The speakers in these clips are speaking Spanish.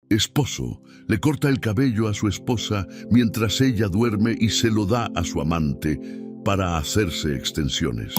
Esposo le corta el cabello a su esposa mientras ella duerme y se lo da a su amante para hacerse extensiones.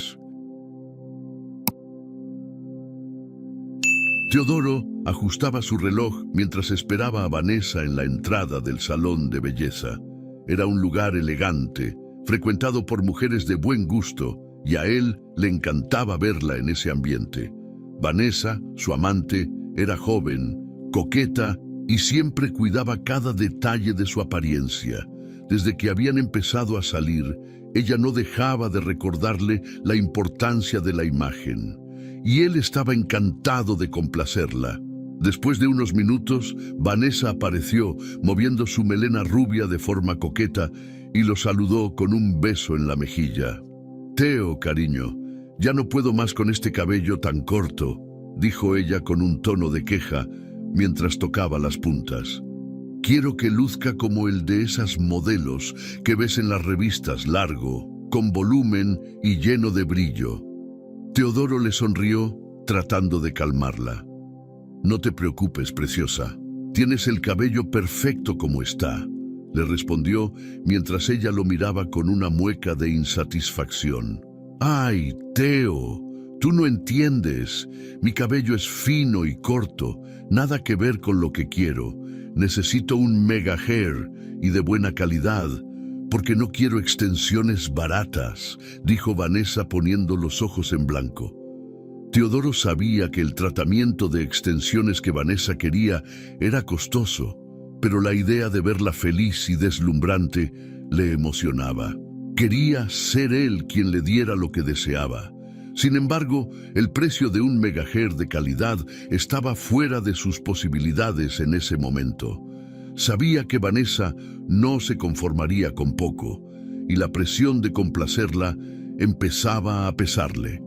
Teodoro ajustaba su reloj mientras esperaba a Vanessa en la entrada del salón de belleza. Era un lugar elegante, frecuentado por mujeres de buen gusto, y a él le encantaba verla en ese ambiente. Vanessa, su amante, era joven, coqueta y siempre cuidaba cada detalle de su apariencia. Desde que habían empezado a salir, ella no dejaba de recordarle la importancia de la imagen, y él estaba encantado de complacerla. Después de unos minutos, Vanessa apareció, moviendo su melena rubia de forma coqueta, y lo saludó con un beso en la mejilla. «Teo, cariño, ya no puedo más con este cabello tan corto», dijo ella con un tono de queja, mientras tocaba las puntas. «Quiero que luzca como el de esas modelos que ves en las revistas, largo, con volumen y lleno de brillo». Teodoro le sonrió, tratando de calmarla. «No te preocupes, preciosa. Tienes el cabello perfecto como está», le respondió mientras ella lo miraba con una mueca de insatisfacción. «Ay, Teo, tú no entiendes. Mi cabello es fino y corto, nada que ver con lo que quiero. Necesito un mega hair y de buena calidad, porque no quiero extensiones baratas», dijo Vanessa poniendo los ojos en blanco. Teodoro sabía que el tratamiento de extensiones que Vanessa quería era costoso, pero la idea de verla feliz y deslumbrante le emocionaba. Quería ser él quien le diera lo que deseaba. Sin embargo, el precio de un mega hair de calidad estaba fuera de sus posibilidades en ese momento. Sabía que Vanessa no se conformaría con poco, y la presión de complacerla empezaba a pesarle.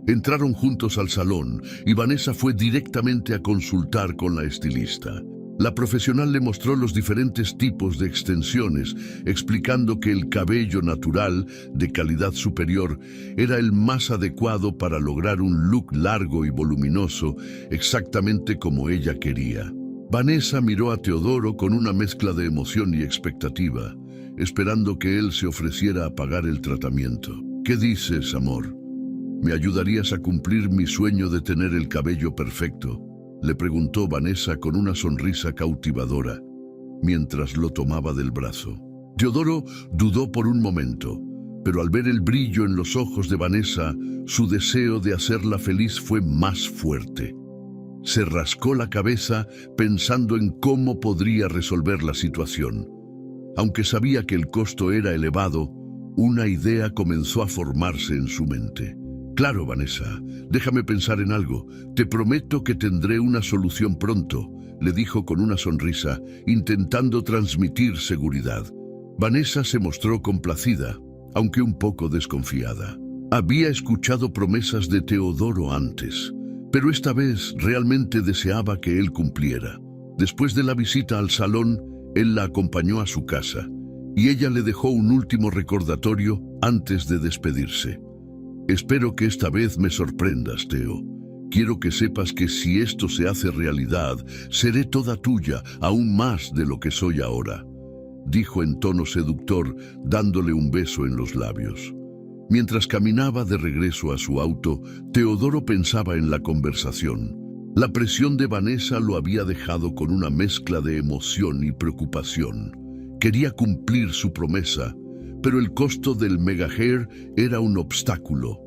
Entraron juntos al salón y Vanessa fue directamente a consultar con la estilista. La profesional le mostró los diferentes tipos de extensiones, explicando que el cabello natural, de calidad superior, era el más adecuado para lograr un look largo y voluminoso, exactamente como ella quería. Vanessa miró a Teodoro con una mezcla de emoción y expectativa, esperando que él se ofreciera a pagar el tratamiento. «¿Qué dices, amor? ¿Me ayudarías a cumplir mi sueño de tener el cabello perfecto?», le preguntó Vanessa con una sonrisa cautivadora, mientras lo tomaba del brazo. Teodoro dudó por un momento, pero al ver el brillo en los ojos de Vanessa, su deseo de hacerla feliz fue más fuerte. Se rascó la cabeza pensando en cómo podría resolver la situación. Aunque sabía que el costo era elevado, una idea comenzó a formarse en su mente. «Claro, Vanessa, déjame pensar en algo. Te prometo que tendré una solución pronto», le dijo con una sonrisa, intentando transmitir seguridad. Vanessa se mostró complacida, aunque un poco desconfiada. Había escuchado promesas de Teodoro antes, pero esta vez realmente deseaba que él cumpliera. Después de la visita al salón, él la acompañó a su casa, y ella le dejó un último recordatorio antes de despedirse. «Espero que esta vez me sorprendas, Teo. Quiero que sepas que si esto se hace realidad, seré toda tuya, aún más de lo que soy ahora», dijo en tono seductor, dándole un beso en los labios. Mientras caminaba de regreso a su auto, Teodoro pensaba en la conversación. La presión de Vanessa lo había dejado con una mezcla de emoción y preocupación. Quería cumplir su promesa, pero el costo del mega hair era un obstáculo.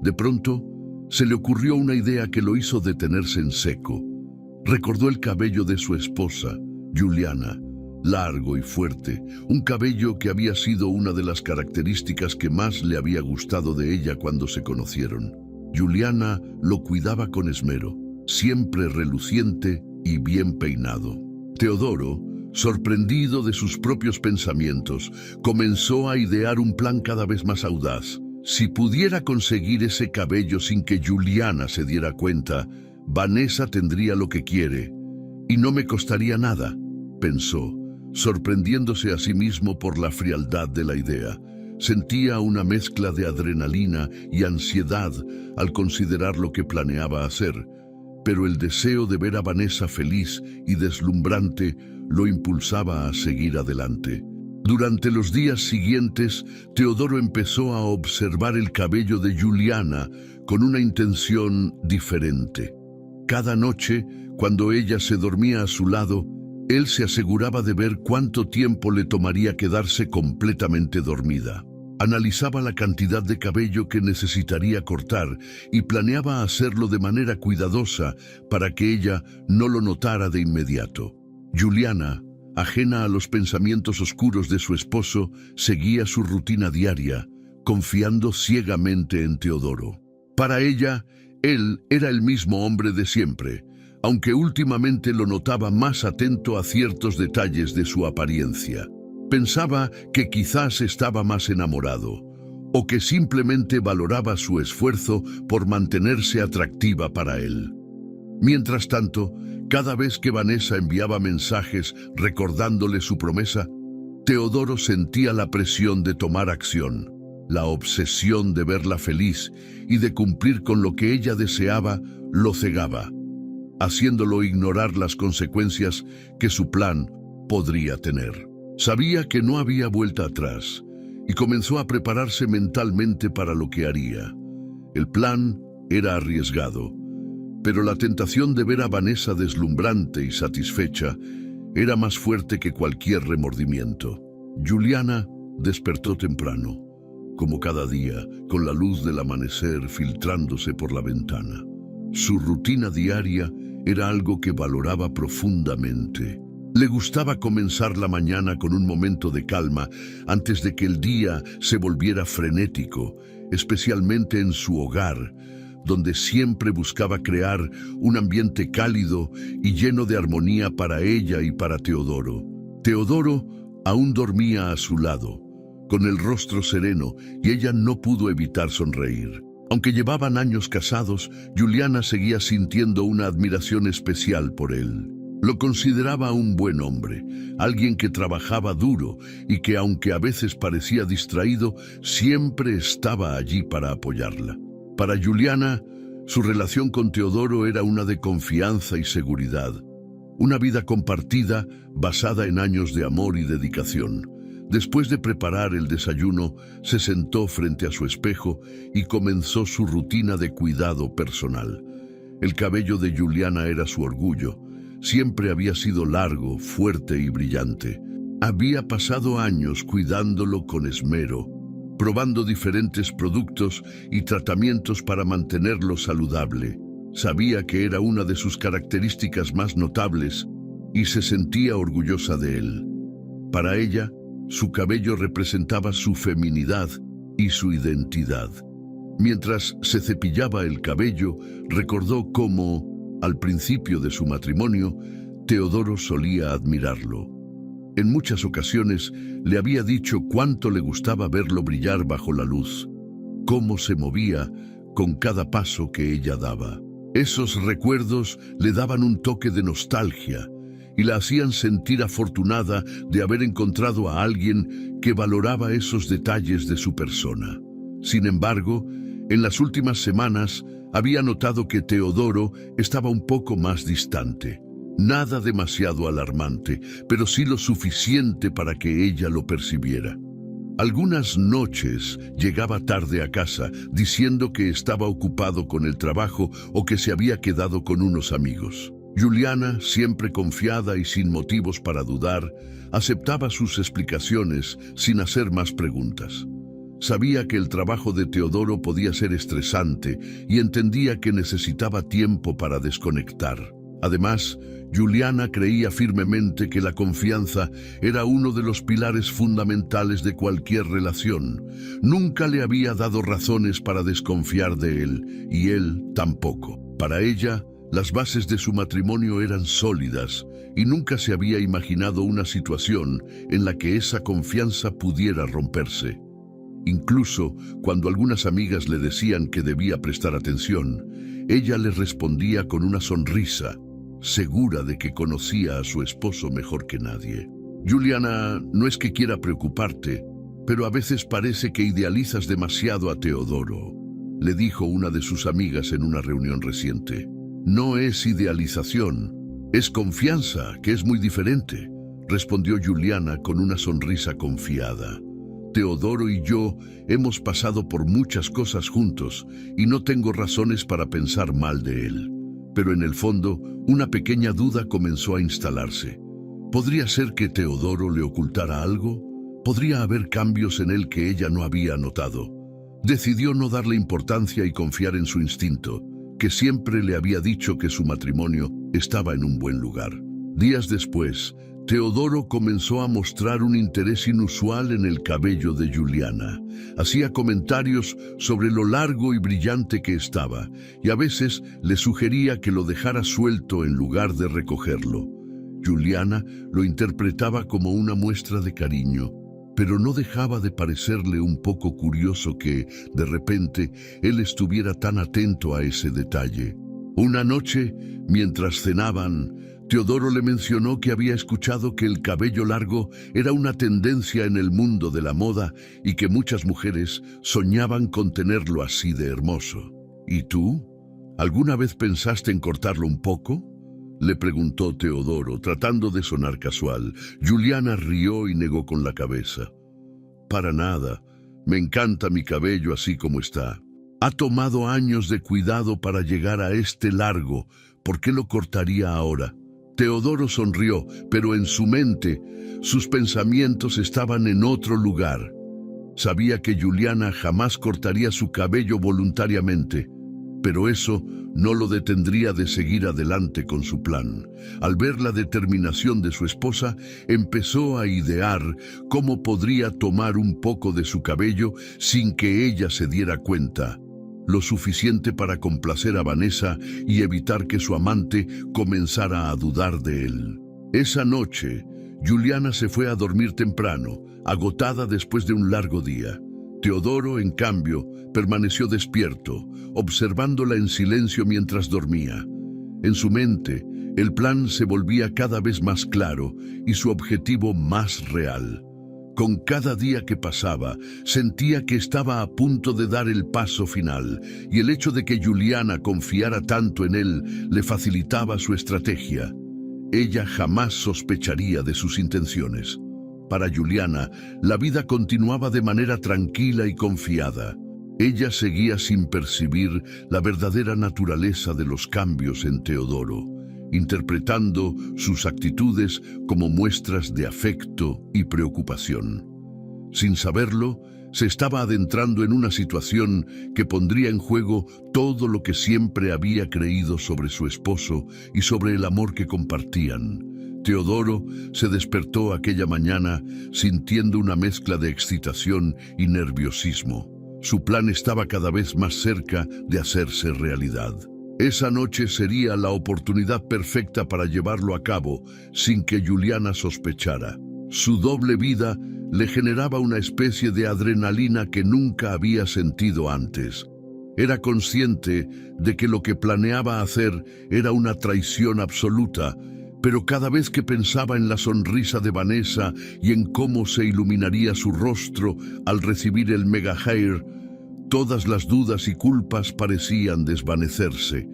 De pronto, se le ocurrió una idea que lo hizo detenerse en seco. Recordó el cabello de su esposa, Juliana, largo y fuerte, un cabello que había sido una de las características que más le había gustado de ella cuando se conocieron. Juliana lo cuidaba con esmero, siempre reluciente y bien peinado. Teodoro, sorprendido de sus propios pensamientos, comenzó a idear un plan cada vez más audaz. Si pudiera conseguir ese cabello sin que Juliana se diera cuenta, Vanessa tendría lo que quiere, y no me costaría nada, pensó, sorprendiéndose a sí mismo por la frialdad de la idea. Sentía una mezcla de adrenalina y ansiedad al considerar lo que planeaba hacer, pero el deseo de ver a Vanessa feliz y deslumbrante lo impulsaba a seguir adelante. Durante los días siguientes, Teodoro empezó a observar el cabello de Juliana con una intención diferente. Cada noche, cuando ella se dormía a su lado, él se aseguraba de ver cuánto tiempo le tomaría quedarse completamente dormida. Analizaba la cantidad de cabello que necesitaría cortar y planeaba hacerlo de manera cuidadosa para que ella no lo notara de inmediato. Juliana, ajena a los pensamientos oscuros de su esposo, seguía su rutina diaria, confiando ciegamente en Teodoro. Para ella, él era el mismo hombre de siempre, aunque últimamente lo notaba más atento a ciertos detalles de su apariencia. Pensaba que quizás estaba más enamorado, o que simplemente valoraba su esfuerzo por mantenerse atractiva para él. Mientras tanto, cada vez que Vanessa enviaba mensajes recordándole su promesa, Teodoro sentía la presión de tomar acción. La obsesión de verla feliz y de cumplir con lo que ella deseaba lo cegaba, haciéndolo ignorar las consecuencias que su plan podría tener. Sabía que no había vuelta atrás y comenzó a prepararse mentalmente para lo que haría. El plan era arriesgado, pero la tentación de ver a Vanessa deslumbrante y satisfecha era más fuerte que cualquier remordimiento. Juliana despertó temprano, como cada día, con la luz del amanecer filtrándose por la ventana. Su rutina diaria era algo que valoraba profundamente. Le gustaba comenzar la mañana con un momento de calma antes de que el día se volviera frenético, especialmente en su hogar, donde siempre buscaba crear un ambiente cálido y lleno de armonía para ella y para Teodoro. Teodoro aún dormía a su lado, con el rostro sereno, y ella no pudo evitar sonreír. Aunque llevaban años casados, Juliana seguía sintiendo una admiración especial por él. Lo consideraba un buen hombre, alguien que trabajaba duro y que, aunque a veces parecía distraído, siempre estaba allí para apoyarla. Para Juliana, su relación con Teodoro era una de confianza y seguridad, una vida compartida basada en años de amor y dedicación. Después de preparar el desayuno, se sentó frente a su espejo y comenzó su rutina de cuidado personal. El cabello de Juliana era su orgullo. Siempre había sido largo, fuerte y brillante. Había pasado años cuidándolo con esmero, probando diferentes productos y tratamientos para mantenerlo saludable. Sabía que era una de sus características más notables y se sentía orgullosa de él. Para ella, su cabello representaba su feminidad y su identidad. Mientras se cepillaba el cabello, recordó cómo, al principio de su matrimonio, Teodoro solía admirarlo. En muchas ocasiones le había dicho cuánto le gustaba verlo brillar bajo la luz, cómo se movía con cada paso que ella daba. Esos recuerdos le daban un toque de nostalgia y la hacían sentir afortunada de haber encontrado a alguien que valoraba esos detalles de su persona. Sin embargo, en las últimas semanas había notado que Teodoro estaba un poco más distante. Nada demasiado alarmante, pero sí lo suficiente para que ella lo percibiera. Algunas noches llegaba tarde a casa diciendo que estaba ocupado con el trabajo o que se había quedado con unos amigos. Juliana, siempre confiada y sin motivos para dudar, aceptaba sus explicaciones sin hacer más preguntas. Sabía que el trabajo de Teodoro podía ser estresante y entendía que necesitaba tiempo para desconectar. Además, Juliana creía firmemente que la confianza era uno de los pilares fundamentales de cualquier relación. Nunca le había dado razones para desconfiar de él, y él tampoco. Para ella, las bases de su matrimonio eran sólidas y nunca se había imaginado una situación en la que esa confianza pudiera romperse. Incluso cuando algunas amigas le decían que debía prestar atención, ella les respondía con una sonrisa, segura de que conocía a su esposo mejor que nadie. Juliana, no es que quiera preocuparte, pero a veces parece que idealizas demasiado a Teodoro, le dijo una de sus amigas en una reunión reciente. No es idealización, es confianza, que es muy diferente, respondió Juliana con una sonrisa confiada. Teodoro y yo hemos pasado por muchas cosas juntos y no tengo razones para pensar mal de él. Pero en el fondo, una pequeña duda comenzó a instalarse. ¿Podría ser que Teodoro le ocultara algo? ¿Podría haber cambios en él que ella no había notado? Decidió no darle importancia y confiar en su instinto, que siempre le había dicho que su matrimonio estaba en un buen lugar. Días después, Teodoro comenzó a mostrar un interés inusual en el cabello de Juliana. Hacía comentarios sobre lo largo y brillante que estaba, y a veces le sugería que lo dejara suelto en lugar de recogerlo. Juliana lo interpretaba como una muestra de cariño, pero no dejaba de parecerle un poco curioso que, de repente, él estuviera tan atento a ese detalle. Una noche, mientras cenaban, Teodoro le mencionó que había escuchado que el cabello largo era una tendencia en el mundo de la moda y que muchas mujeres soñaban con tenerlo así de hermoso. ¿Y tú? ¿Alguna vez pensaste en cortarlo un poco?, le preguntó Teodoro, tratando de sonar casual. Juliana rió y negó con la cabeza. Para nada, me encanta mi cabello así como está. Ha tomado años de cuidado para llegar a este largo. ¿Por qué lo cortaría ahora? Teodoro sonrió, pero en su mente, sus pensamientos estaban en otro lugar. Sabía que Juliana jamás cortaría su cabello voluntariamente, pero eso no lo detendría de seguir adelante con su plan. Al ver la determinación de su esposa, empezó a idear cómo podría tomar un poco de su cabello sin que ella se diera cuenta. Lo suficiente para complacer a Vanessa y evitar que su amante comenzara a dudar de él. Esa noche, Juliana se fue a dormir temprano, agotada después de un largo día. Teodoro, en cambio, permaneció despierto, observándola en silencio mientras dormía. En su mente, el plan se volvía cada vez más claro y su objetivo más real. Con cada día que pasaba, sentía que estaba a punto de dar el paso final, y el hecho de que Juliana confiara tanto en él le facilitaba su estrategia. Ella jamás sospecharía de sus intenciones. Para Juliana, la vida continuaba de manera tranquila y confiada. Ella seguía sin percibir la verdadera naturaleza de los cambios en Teodoro, interpretando sus actitudes como muestras de afecto y preocupación. Sin saberlo, se estaba adentrando en una situación que pondría en juego todo lo que siempre había creído sobre su esposo y sobre el amor que compartían. Teodoro se despertó aquella mañana sintiendo una mezcla de excitación y nerviosismo. Su plan estaba cada vez más cerca de hacerse realidad. Esa noche sería la oportunidad perfecta para llevarlo a cabo sin que Juliana sospechara. Su doble vida le generaba una especie de adrenalina que nunca había sentido antes. Era consciente de que lo que planeaba hacer era una traición absoluta, pero cada vez que pensaba en la sonrisa de Vanessa y en cómo se iluminaría su rostro al recibir el mega hair, todas las dudas y culpas parecían desvanecerse.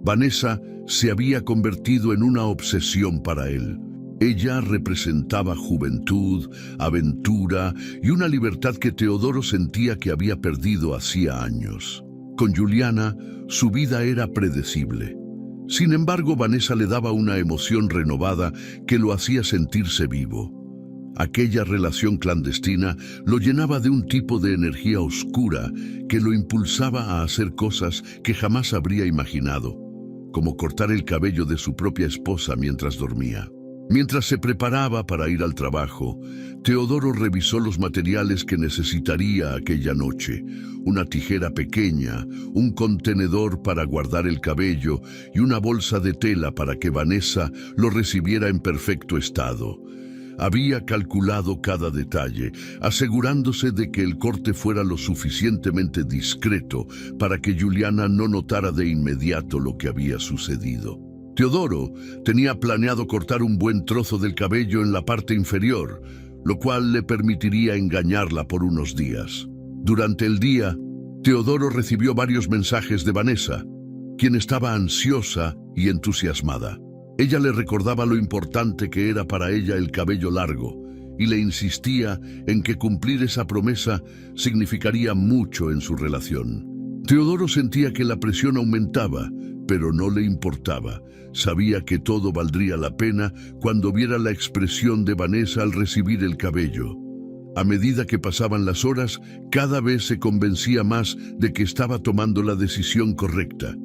Vanessa se había convertido en una obsesión para él. Ella representaba juventud, aventura y una libertad que Teodoro sentía que había perdido hacía años. Con Juliana, su vida era predecible. Sin embargo, Vanessa le daba una emoción renovada que lo hacía sentirse vivo. Aquella relación clandestina lo llenaba de un tipo de energía oscura que lo impulsaba a hacer cosas que jamás habría imaginado, como cortar el cabello de su propia esposa mientras dormía. Mientras se preparaba para ir al trabajo, Teodoro revisó los materiales que necesitaría aquella noche: una tijera pequeña, un contenedor para guardar el cabello y una bolsa de tela para que Vanessa lo recibiera en perfecto estado. Había calculado cada detalle, asegurándose de que el corte fuera lo suficientemente discreto para que Juliana no notara de inmediato lo que había sucedido. Teodoro tenía planeado cortar un buen trozo del cabello en la parte inferior, lo cual le permitiría engañarla por unos días. Durante el día, Teodoro recibió varios mensajes de Vanessa. quien estaba ansiosa y entusiasmada. Ella le recordaba lo importante que era para ella el cabello largo y le insistía en que cumplir esa promesa significaría mucho en su relación. Teodoro sentía que la presión aumentaba, pero no le importaba. Sabía que todo valdría la pena cuando viera la expresión de Vanessa al recibir el cabello. A medida que pasaban las horas, cada vez se convencía más de que estaba tomando la decisión correcta.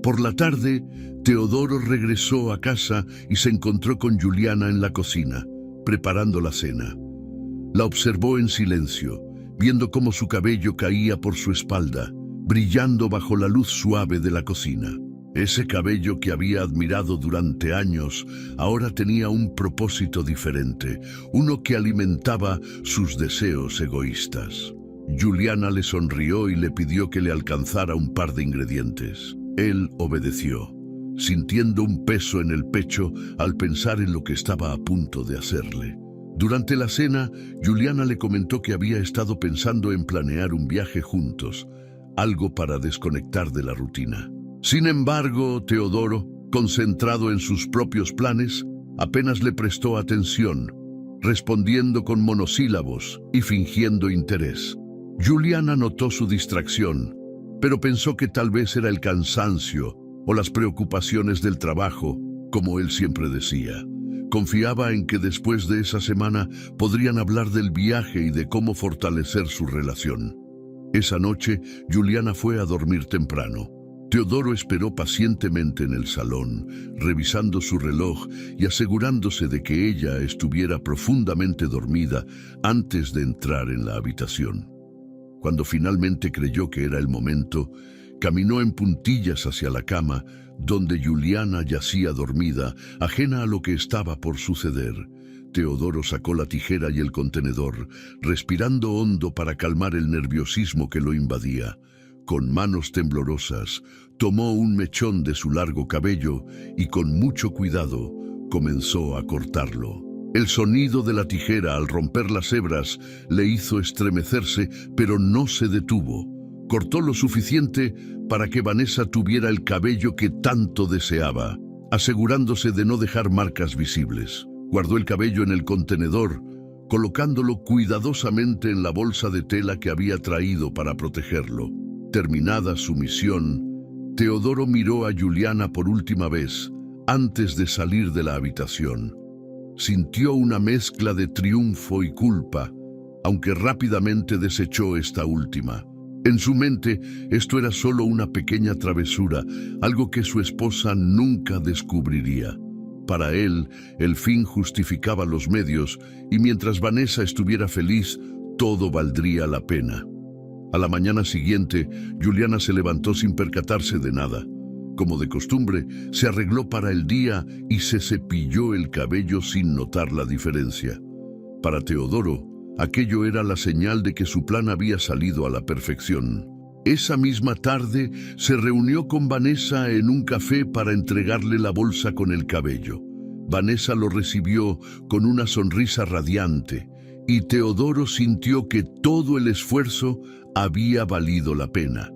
Por la tarde, Teodoro regresó a casa y se encontró con Juliana en la cocina, preparando la cena. La observó en silencio, viendo cómo su cabello caía por su espalda, brillando bajo la luz suave de la cocina. Ese cabello que había admirado durante años ahora tenía un propósito diferente, uno que alimentaba sus deseos egoístas. Juliana le sonrió y le pidió que le alcanzara un par de ingredientes. Él obedeció, sintiendo un peso en el pecho al pensar en lo que estaba a punto de hacerle. Durante la cena, Juliana le comentó que había estado pensando en planear un viaje juntos, algo para desconectar de la rutina. Sin embargo, Teodoro, concentrado en sus propios planes, apenas le prestó atención, respondiendo con monosílabos y fingiendo interés. Juliana notó su distracción, pero pensó que tal vez era el cansancio o las preocupaciones del trabajo, como él siempre decía. Confiaba en que después de esa semana podrían hablar del viaje y de cómo fortalecer su relación. Esa noche, Juliana fue a dormir temprano. Teodoro esperó pacientemente en el salón, revisando su reloj y asegurándose de que ella estuviera profundamente dormida antes de entrar en la habitación. Cuando finalmente creyó que era el momento, caminó en puntillas hacia la cama, donde Juliana yacía dormida, ajena a lo que estaba por suceder. Teodoro sacó la tijera y el contenedor, respirando hondo para calmar el nerviosismo que lo invadía. Con manos temblorosas, tomó un mechón de su largo cabello y con mucho cuidado comenzó a cortarlo. El sonido de la tijera al romper las hebras le hizo estremecerse, pero no se detuvo. Cortó lo suficiente para que Vanessa tuviera el cabello que tanto deseaba, asegurándose de no dejar marcas visibles. Guardó el cabello en el contenedor, colocándolo cuidadosamente en la bolsa de tela que había traído para protegerlo. Terminada su misión, Teodoro miró a Juliana por última vez antes de salir de la habitación. Sintió una mezcla de triunfo y culpa, aunque rápidamente desechó esta última. En su mente, esto era solo una pequeña travesura, algo que su esposa nunca descubriría. Para él, el fin justificaba los medios, y mientras Vanessa estuviera feliz, todo valdría la pena. A la mañana siguiente, Juliana se levantó sin percatarse de nada. Como de costumbre, se arregló para el día y se cepilló el cabello sin notar la diferencia. Para Teodoro, aquello era la señal de que su plan había salido a la perfección. Esa misma tarde, se reunió con Vanessa en un café para entregarle la bolsa con el cabello. Vanessa lo recibió con una sonrisa radiante, y Teodoro sintió que todo el esfuerzo había valido la pena.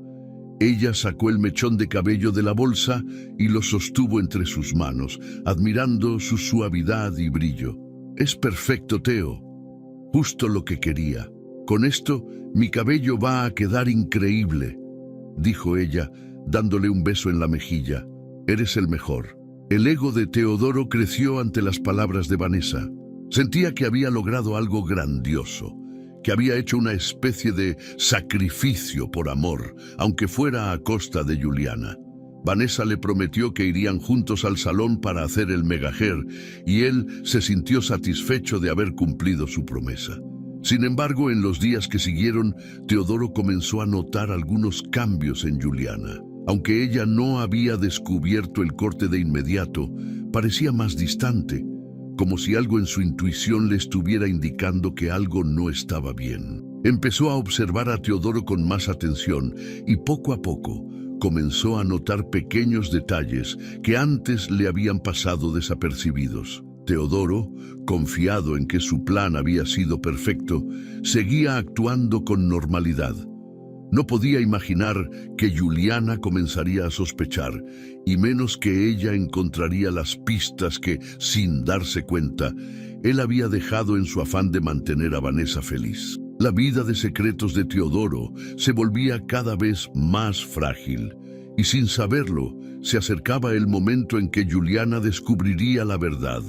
Ella sacó el mechón de cabello de la bolsa y lo sostuvo entre sus manos, admirando su suavidad y brillo. «Es perfecto, Teo. Justo lo que quería. Con esto, mi cabello va a quedar increíble», dijo ella, dándole un beso en la mejilla. «Eres el mejor». El ego de Teodoro creció ante las palabras de Vanessa. Sentía que había logrado algo grandioso, que había hecho una especie de sacrificio por amor, aunque fuera a costa de Juliana. Vanessa le prometió que irían juntos al salón para hacer el megahair, y él se sintió satisfecho de haber cumplido su promesa. Sin embargo, en los días que siguieron, Teodoro comenzó a notar algunos cambios en Juliana. Aunque ella no había descubierto el corte de inmediato, parecía más distante, como si algo en su intuición le estuviera indicando que algo no estaba bien. Empezó a observar a Teodoro con más atención y poco a poco comenzó a notar pequeños detalles que antes le habían pasado desapercibidos. Teodoro, confiado en que su plan había sido perfecto, seguía actuando con normalidad. No podía imaginar que Juliana comenzaría a sospechar, y menos que ella encontraría las pistas que, sin darse cuenta, él había dejado en su afán de mantener a Vanessa feliz. La vida de secretos de Teodoro se volvía cada vez más frágil, y sin saberlo, se acercaba el momento en que Juliana descubriría la verdad.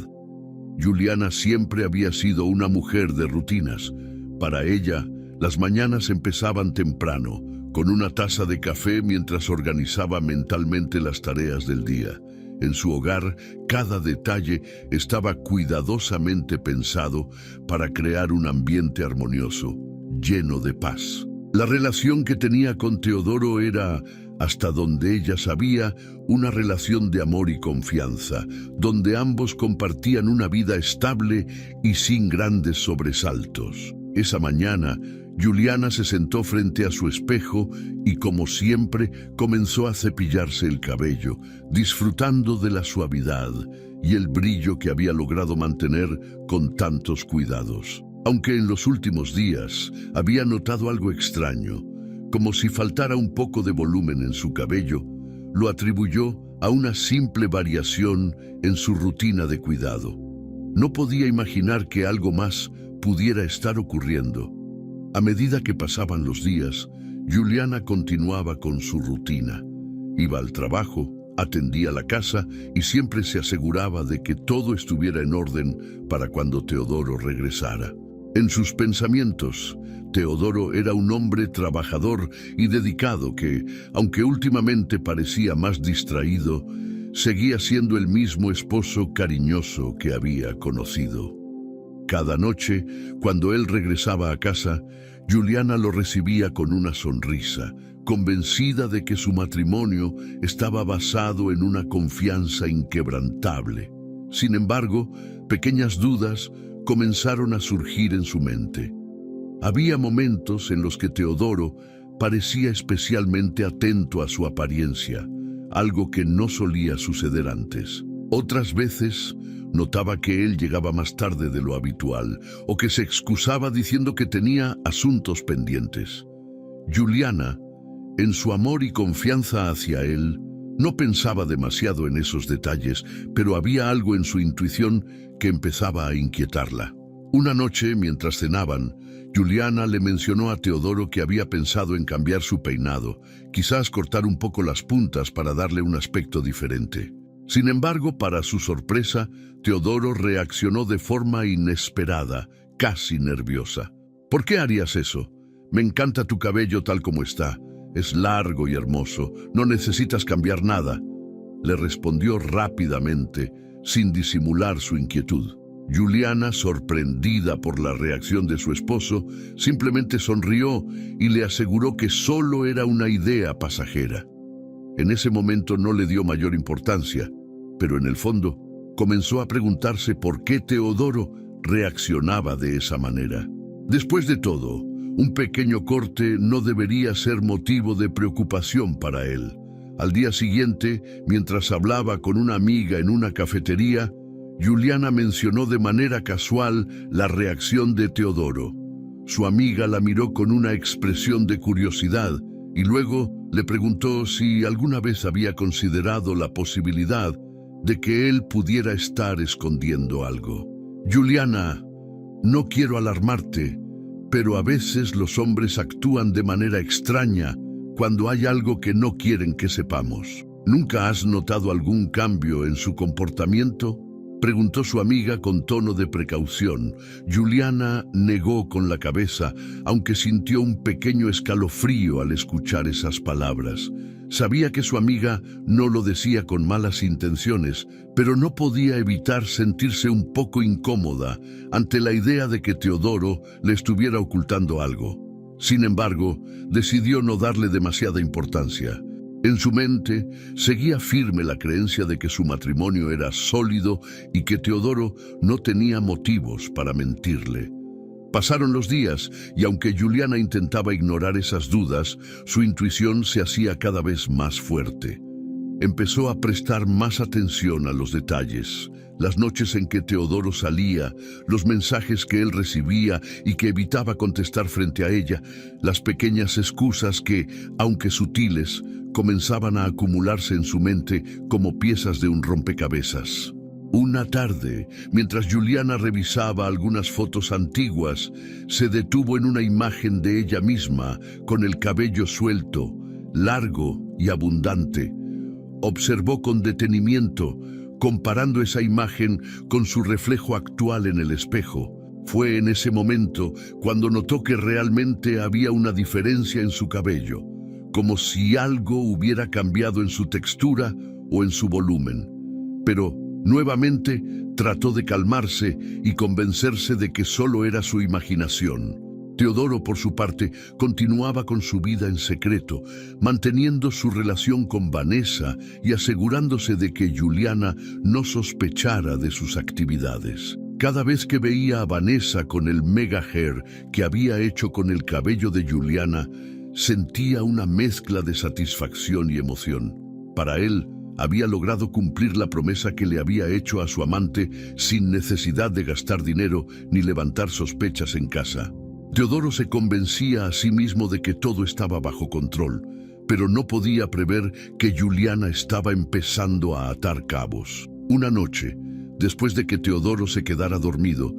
Juliana siempre había sido una mujer de rutinas. Para ella, las mañanas empezaban temprano, con una taza de café mientras organizaba mentalmente las tareas del día. En su hogar, cada detalle estaba cuidadosamente pensado para crear un ambiente armonioso, lleno de paz. La relación que tenía con Teodoro era, hasta donde ella sabía, una relación de amor y confianza, donde ambos compartían una vida estable y sin grandes sobresaltos. Esa mañana, Juliana se sentó frente a su espejo y, como siempre, comenzó a cepillarse el cabello, disfrutando de la suavidad y el brillo que había logrado mantener con tantos cuidados. Aunque en los últimos días había notado algo extraño, como si faltara un poco de volumen en su cabello, lo atribuyó a una simple variación en su rutina de cuidado. No podía imaginar que algo más pudiera estar ocurriendo. A medida que pasaban los días, Juliana continuaba con su rutina. Iba al trabajo, atendía la casa y siempre se aseguraba de que todo estuviera en orden para cuando Teodoro regresara. En sus pensamientos, Teodoro era un hombre trabajador y dedicado que, aunque últimamente parecía más distraído, seguía siendo el mismo esposo cariñoso que había conocido. Cada noche, cuando él regresaba a casa, Juliana lo recibía con una sonrisa, convencida de que su matrimonio estaba basado en una confianza inquebrantable. Sin embargo, pequeñas dudas comenzaron a surgir en su mente. Había momentos en los que Teodoro parecía especialmente atento a su apariencia, algo que no solía suceder antes. Otras veces, notaba que él llegaba más tarde de lo habitual o que se excusaba diciendo que tenía asuntos pendientes. Juliana, en su amor y confianza hacia él, no pensaba demasiado en esos detalles, pero había algo en su intuición que empezaba a inquietarla. Una noche, mientras cenaban, Juliana le mencionó a Teodoro que había pensado en cambiar su peinado, quizás cortar un poco las puntas para darle un aspecto diferente. Sin embargo, para su sorpresa, Teodoro reaccionó de forma inesperada, casi nerviosa. ¿Por qué harías eso? Me encanta tu cabello tal como está. Es largo y hermoso. No necesitas cambiar nada. Le respondió rápidamente, sin disimular su inquietud. Juliana, sorprendida por la reacción de su esposo, simplemente sonrió y le aseguró que solo era una idea pasajera. En ese momento no le dio mayor importancia, pero en el fondo comenzó a preguntarse por qué Teodoro reaccionaba de esa manera. Después de todo, un pequeño corte no debería ser motivo de preocupación para él. Al día siguiente, mientras hablaba con una amiga en una cafetería, Juliana mencionó de manera casual la reacción de Teodoro. Su amiga la miró con una expresión de curiosidad y luego le preguntó si alguna vez había considerado la posibilidad de que él pudiera estar escondiendo algo. Juliana, no quiero alarmarte, pero a veces los hombres actúan de manera extraña cuando hay algo que no quieren que sepamos. ¿Nunca has notado algún cambio en su comportamiento?, preguntó su amiga con tono de precaución. Juliana negó con la cabeza, aunque sintió un pequeño escalofrío al escuchar esas palabras. Sabía que su amiga no lo decía con malas intenciones, pero no podía evitar sentirse un poco incómoda ante la idea de que Teodoro le estuviera ocultando algo. Sin embargo, decidió no darle demasiada importancia. En su mente seguía firme la creencia de que su matrimonio era sólido y que Teodoro no tenía motivos para mentirle. Pasaron los días y aunque Juliana intentaba ignorar esas dudas, su intuición se hacía cada vez más fuerte. empezó a prestar más atención a los detalles. Las noches en que Teodoro salía, los mensajes que él recibía y que evitaba contestar frente a ella, las pequeñas excusas que, aunque sutiles, comenzaban a acumularse en su mente como piezas de un rompecabezas. Una tarde, mientras Juliana revisaba algunas fotos antiguas, se detuvo en una imagen de ella misma, con el cabello suelto, largo y abundante. Observó con detenimiento, comparando esa imagen con su reflejo actual en el espejo. Fue en ese momento cuando notó que realmente había una diferencia en su cabello, como si algo hubiera cambiado en su textura o en su volumen. Pero, nuevamente, trató de calmarse y convencerse de que solo era su imaginación. Teodoro, por su parte, continuaba con su vida en secreto, manteniendo su relación con Vanessa y asegurándose de que Juliana no sospechara de sus actividades. Cada vez que veía a Vanessa con el mega hair que había hecho con el cabello de Juliana, sentía una mezcla de satisfacción y emoción. Para él, había logrado cumplir la promesa que le había hecho a su amante sin necesidad de gastar dinero ni levantar sospechas en casa. Teodoro se convencía a sí mismo de que todo estaba bajo control, pero no podía prever que Juliana estaba empezando a atar cabos. Una noche, después de que Teodoro se quedara dormido,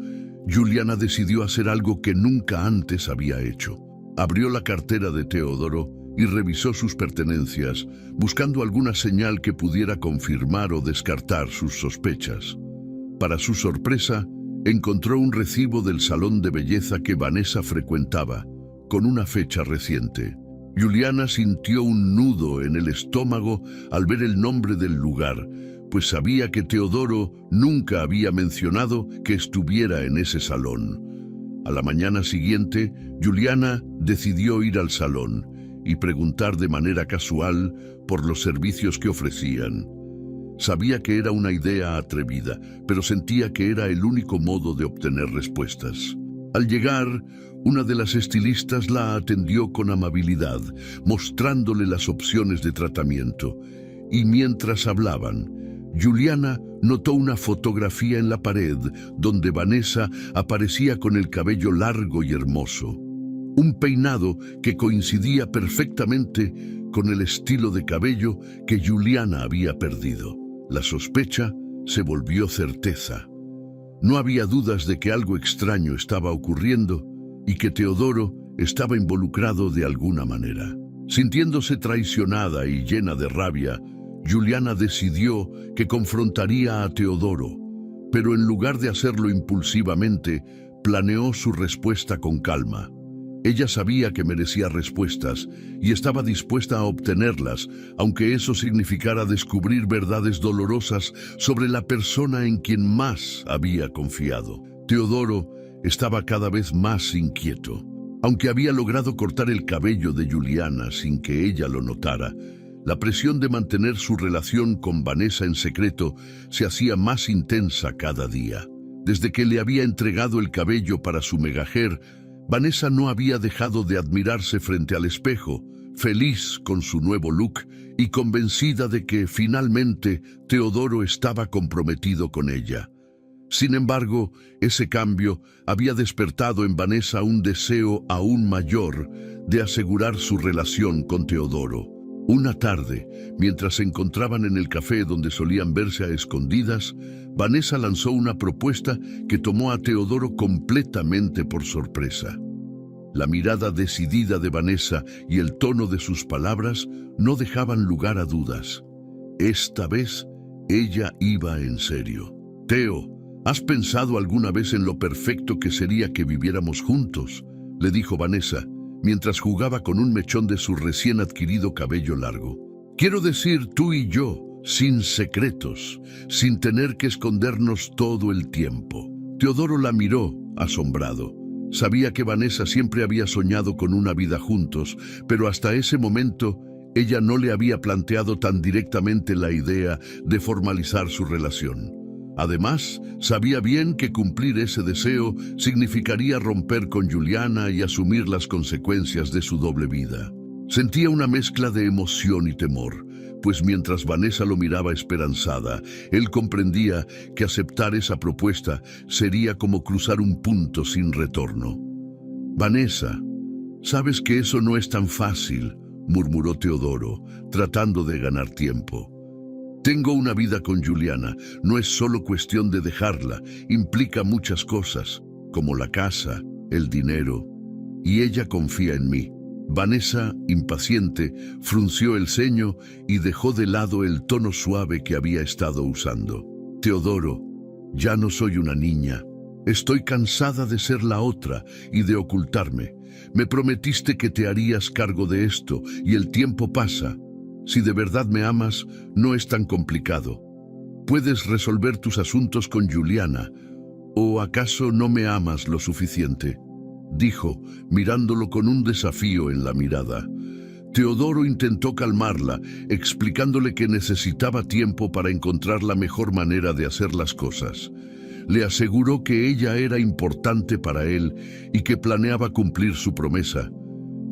Juliana decidió hacer algo que nunca antes había hecho. Abrió la cartera de Teodoro y revisó sus pertenencias, buscando alguna señal que pudiera confirmar o descartar sus sospechas. Para su sorpresa, encontró un recibo del salón de belleza que Vanessa frecuentaba, con una fecha reciente. Juliana sintió un nudo en el estómago al ver el nombre del lugar, pues sabía que Teodoro nunca había mencionado que estuviera en ese salón. A la mañana siguiente, Juliana decidió ir al salón y preguntar de manera casual por los servicios que ofrecían. Sabía que era una idea atrevida, pero sentía que era el único modo de obtener respuestas. Al llegar, una de las estilistas la atendió con amabilidad, mostrándole las opciones de tratamiento. Y mientras hablaban, Juliana notó una fotografía en la pared donde Vanessa aparecía con el cabello largo y hermoso. Un peinado que coincidía perfectamente con el estilo de cabello que Juliana había perdido. La sospecha se volvió certeza. No había dudas de que algo extraño estaba ocurriendo y que Teodoro estaba involucrado de alguna manera. Sintiéndose traicionada y llena de rabia, Juliana decidió que confrontaría a Teodoro, pero en lugar de hacerlo impulsivamente, planeó su respuesta con calma. Ella sabía que merecía respuestas y estaba dispuesta a obtenerlas, aunque eso significara descubrir verdades dolorosas sobre la persona en quien más había confiado. Teodoro estaba cada vez más inquieto. Aunque había logrado cortar el cabello de Juliana sin que ella lo notara, la presión de mantener su relación con Vanessa en secreto se hacía más intensa cada día. Desde que le había entregado el cabello para su megajer, Vanessa no había dejado de admirarse frente al espejo, feliz con su nuevo look y convencida de que finalmente Teodoro estaba comprometido con ella. Sin embargo, ese cambio había despertado en Vanessa un deseo aún mayor de asegurar su relación con Teodoro. Una tarde, mientras se encontraban en el café donde solían verse a escondidas, Vanessa lanzó una propuesta que tomó a Teodoro completamente por sorpresa. La mirada decidida de Vanessa y el tono de sus palabras no dejaban lugar a dudas. Esta vez, ella iba en serio. «Teo, ¿has pensado alguna vez en lo perfecto que sería que viviéramos juntos?», le dijo Vanessa, mientras jugaba con un mechón de su recién adquirido cabello largo. «Quiero decir, tú y yo, sin secretos, sin tener que escondernos todo el tiempo». Teodoro la miró, asombrado. Sabía que Vanessa siempre había soñado con una vida juntos, pero hasta ese momento ella no le había planteado tan directamente la idea de formalizar su relación. Además, sabía bien que cumplir ese deseo significaría romper con Juliana y asumir las consecuencias de su doble vida. Sentía una mezcla de emoción y temor, pues mientras Vanessa lo miraba esperanzada, él comprendía que aceptar esa propuesta sería como cruzar un punto sin retorno. «Vanessa, sabes que eso no es tan fácil», murmuró Teodoro, tratando de ganar tiempo. «Tengo una vida con Juliana, no es solo cuestión de dejarla, implica muchas cosas, como la casa, el dinero, y ella confía en mí». Vanessa, impaciente, frunció el ceño y dejó de lado el tono suave que había estado usando. «Teodoro, ya no soy una niña. Estoy cansada de ser la otra y de ocultarme. Me prometiste que te harías cargo de esto y el tiempo pasa. Si de verdad me amas, no es tan complicado. Puedes resolver tus asuntos con Juliana. ¿O acaso no me amas lo suficiente?», dijo, mirándolo con un desafío en la mirada. Teodoro intentó calmarla, explicándole que necesitaba tiempo para encontrar la mejor manera de hacer las cosas. Le aseguró que ella era importante para él y que planeaba cumplir su promesa.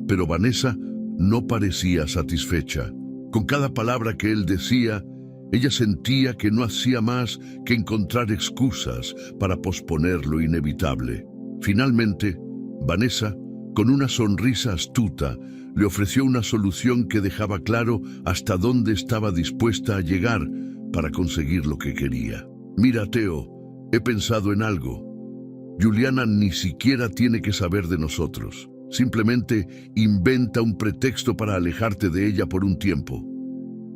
Pero Vanessa no parecía satisfecha. Con cada palabra que él decía, ella sentía que no hacía más que encontrar excusas para posponer lo inevitable. Finalmente, Vanessa, con una sonrisa astuta, le ofreció una solución que dejaba claro hasta dónde estaba dispuesta a llegar para conseguir lo que quería. «Mira, Teo, he pensado en algo. Juliana ni siquiera tiene que saber de nosotros. Simplemente inventa un pretexto para alejarte de ella por un tiempo.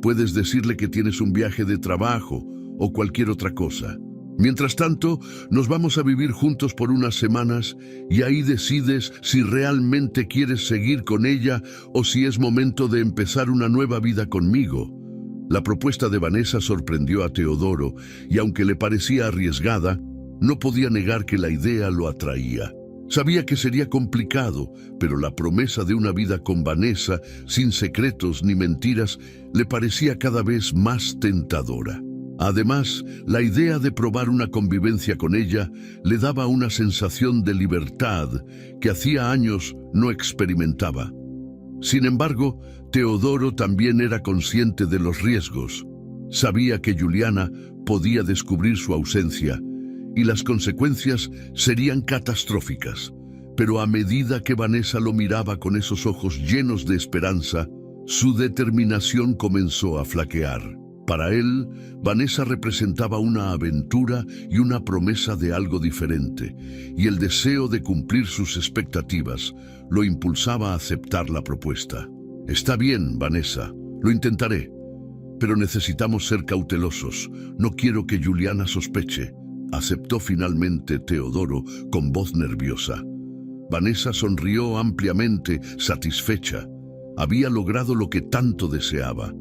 Puedes decirle que tienes un viaje de trabajo o cualquier otra cosa. Mientras tanto, nos vamos a vivir juntos por unas semanas y ahí decides si realmente quieres seguir con ella o si es momento de empezar una nueva vida conmigo». La propuesta de Vanessa sorprendió a Teodoro y aunque le parecía arriesgada, no podía negar que la idea lo atraía. Sabía que sería complicado, pero la promesa de una vida con Vanessa, sin secretos ni mentiras, le parecía cada vez más tentadora. Además, la idea de probar una convivencia con ella le daba una sensación de libertad que hacía años no experimentaba. Sin embargo, Teodoro también era consciente de los riesgos. Sabía que Juliana podía descubrir su ausencia y las consecuencias serían catastróficas. Pero a medida que Vanessa lo miraba con esos ojos llenos de esperanza, su determinación comenzó a flaquear. Para él, Vanessa representaba una aventura y una promesa de algo diferente, y el deseo de cumplir sus expectativas lo impulsaba a aceptar la propuesta. «Está bien, Vanessa, lo intentaré, pero necesitamos ser cautelosos. No quiero que Juliana sospeche», aceptó finalmente Teodoro con voz nerviosa. Vanessa sonrió ampliamente, satisfecha. Había logrado lo que tanto deseaba,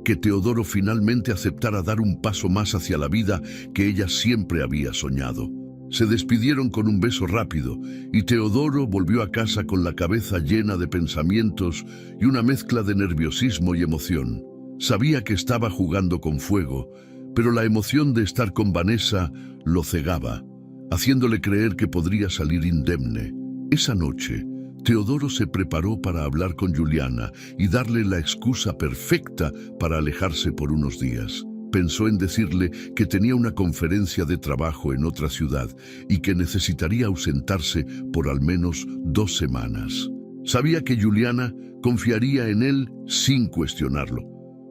que Teodoro finalmente aceptara dar un paso más hacia la vida que ella siempre había soñado. Se despidieron con un beso rápido y Teodoro volvió a casa con la cabeza llena de pensamientos y una mezcla de nerviosismo y emoción. Sabía que estaba jugando con fuego, pero la emoción de estar con Vanessa lo cegaba, haciéndole creer que podría salir indemne. Esa noche, Teodoro se preparó para hablar con Juliana y darle la excusa perfecta para alejarse por unos días. Pensó en decirle que tenía una conferencia de trabajo en otra ciudad y que necesitaría ausentarse por al menos 2 semanas. Sabía que Juliana confiaría en él sin cuestionarlo,